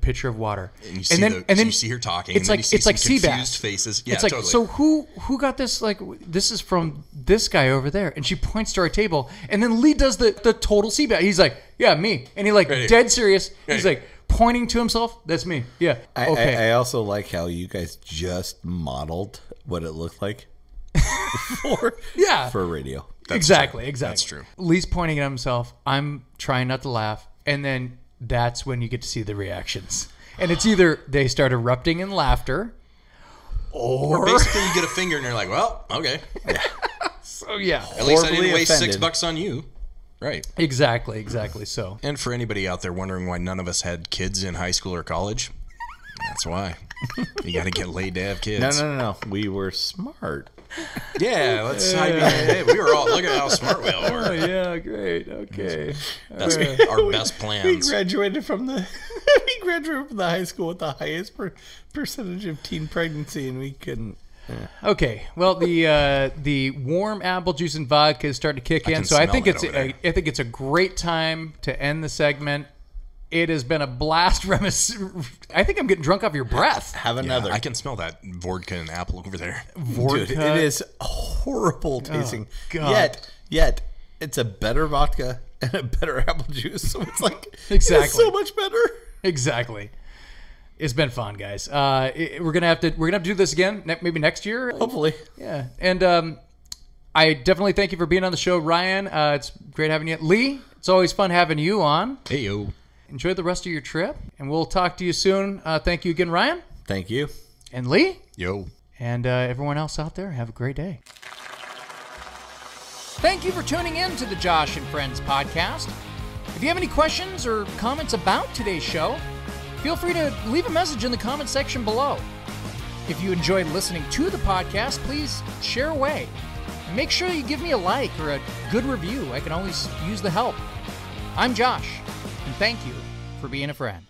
pitcher of water, and you see you see her talking. It's and then like you see it's like some sea confused bass faces. Yeah, it's like, totally. so who got this? Like, this is from this guy over there, and she points to our table, and then Lee does the total sea bass. He's like, "Yeah, me," and he dead serious. He's like pointing to himself. "That's me." Yeah. Okay. I also like how you guys just modeled what it looked like for radio. Exactly. That's true. Lee's pointing at himself. I'm trying not to laugh, and then that's when you get to see the reactions. And it's either they start erupting in laughter, or basically you get a finger and you're like, "Well, okay." So yeah. At least I didn't Horribly waste offended. $6 on you. Right. Exactly. So And for anybody out there wondering why none of us had kids in high school or college, that's why. You got to get laid to have kids. No. We were smart. Yeah, let's hey, we were all, look at how smart we all oh were. yeah, great. Okay. That's our best We plans. graduated from the high school with the highest percentage of teen pregnancy, and we couldn't. Okay. Well, the warm apple juice and vodka is starting to kick in, can so I smell think that over there. I think it's a great time to end the segment. It has been a blast. I think I'm getting drunk off your breath. Have Yeah, another. I can smell that vodka and apple over there. Vodka. Dude, it is horrible tasting. God. Yet, it's a better vodka and a better apple juice. So it's like Exactly. it's so much better. Exactly. It's been fun, guys. We're gonna have to do this again, maybe next year. Hopefully. Yeah. And I definitely thank you for being on the show, Ryan. It's great having you, Lee. It's always fun having you on. Hey, yo. Enjoy the rest of your trip, and we'll talk to you soon. Thank you again, Ryan Thank you. and Lee, Yo. and everyone else out there. Have a great day. Thank you for tuning in to the Josh and Friends podcast. If you have any questions or comments about today's show, feel free to leave a message in the comment section below. If you enjoyed listening to the podcast, please share away. And make sure you give me a like or a good review. I can always use the help. I'm Josh, and thank you for being a friend.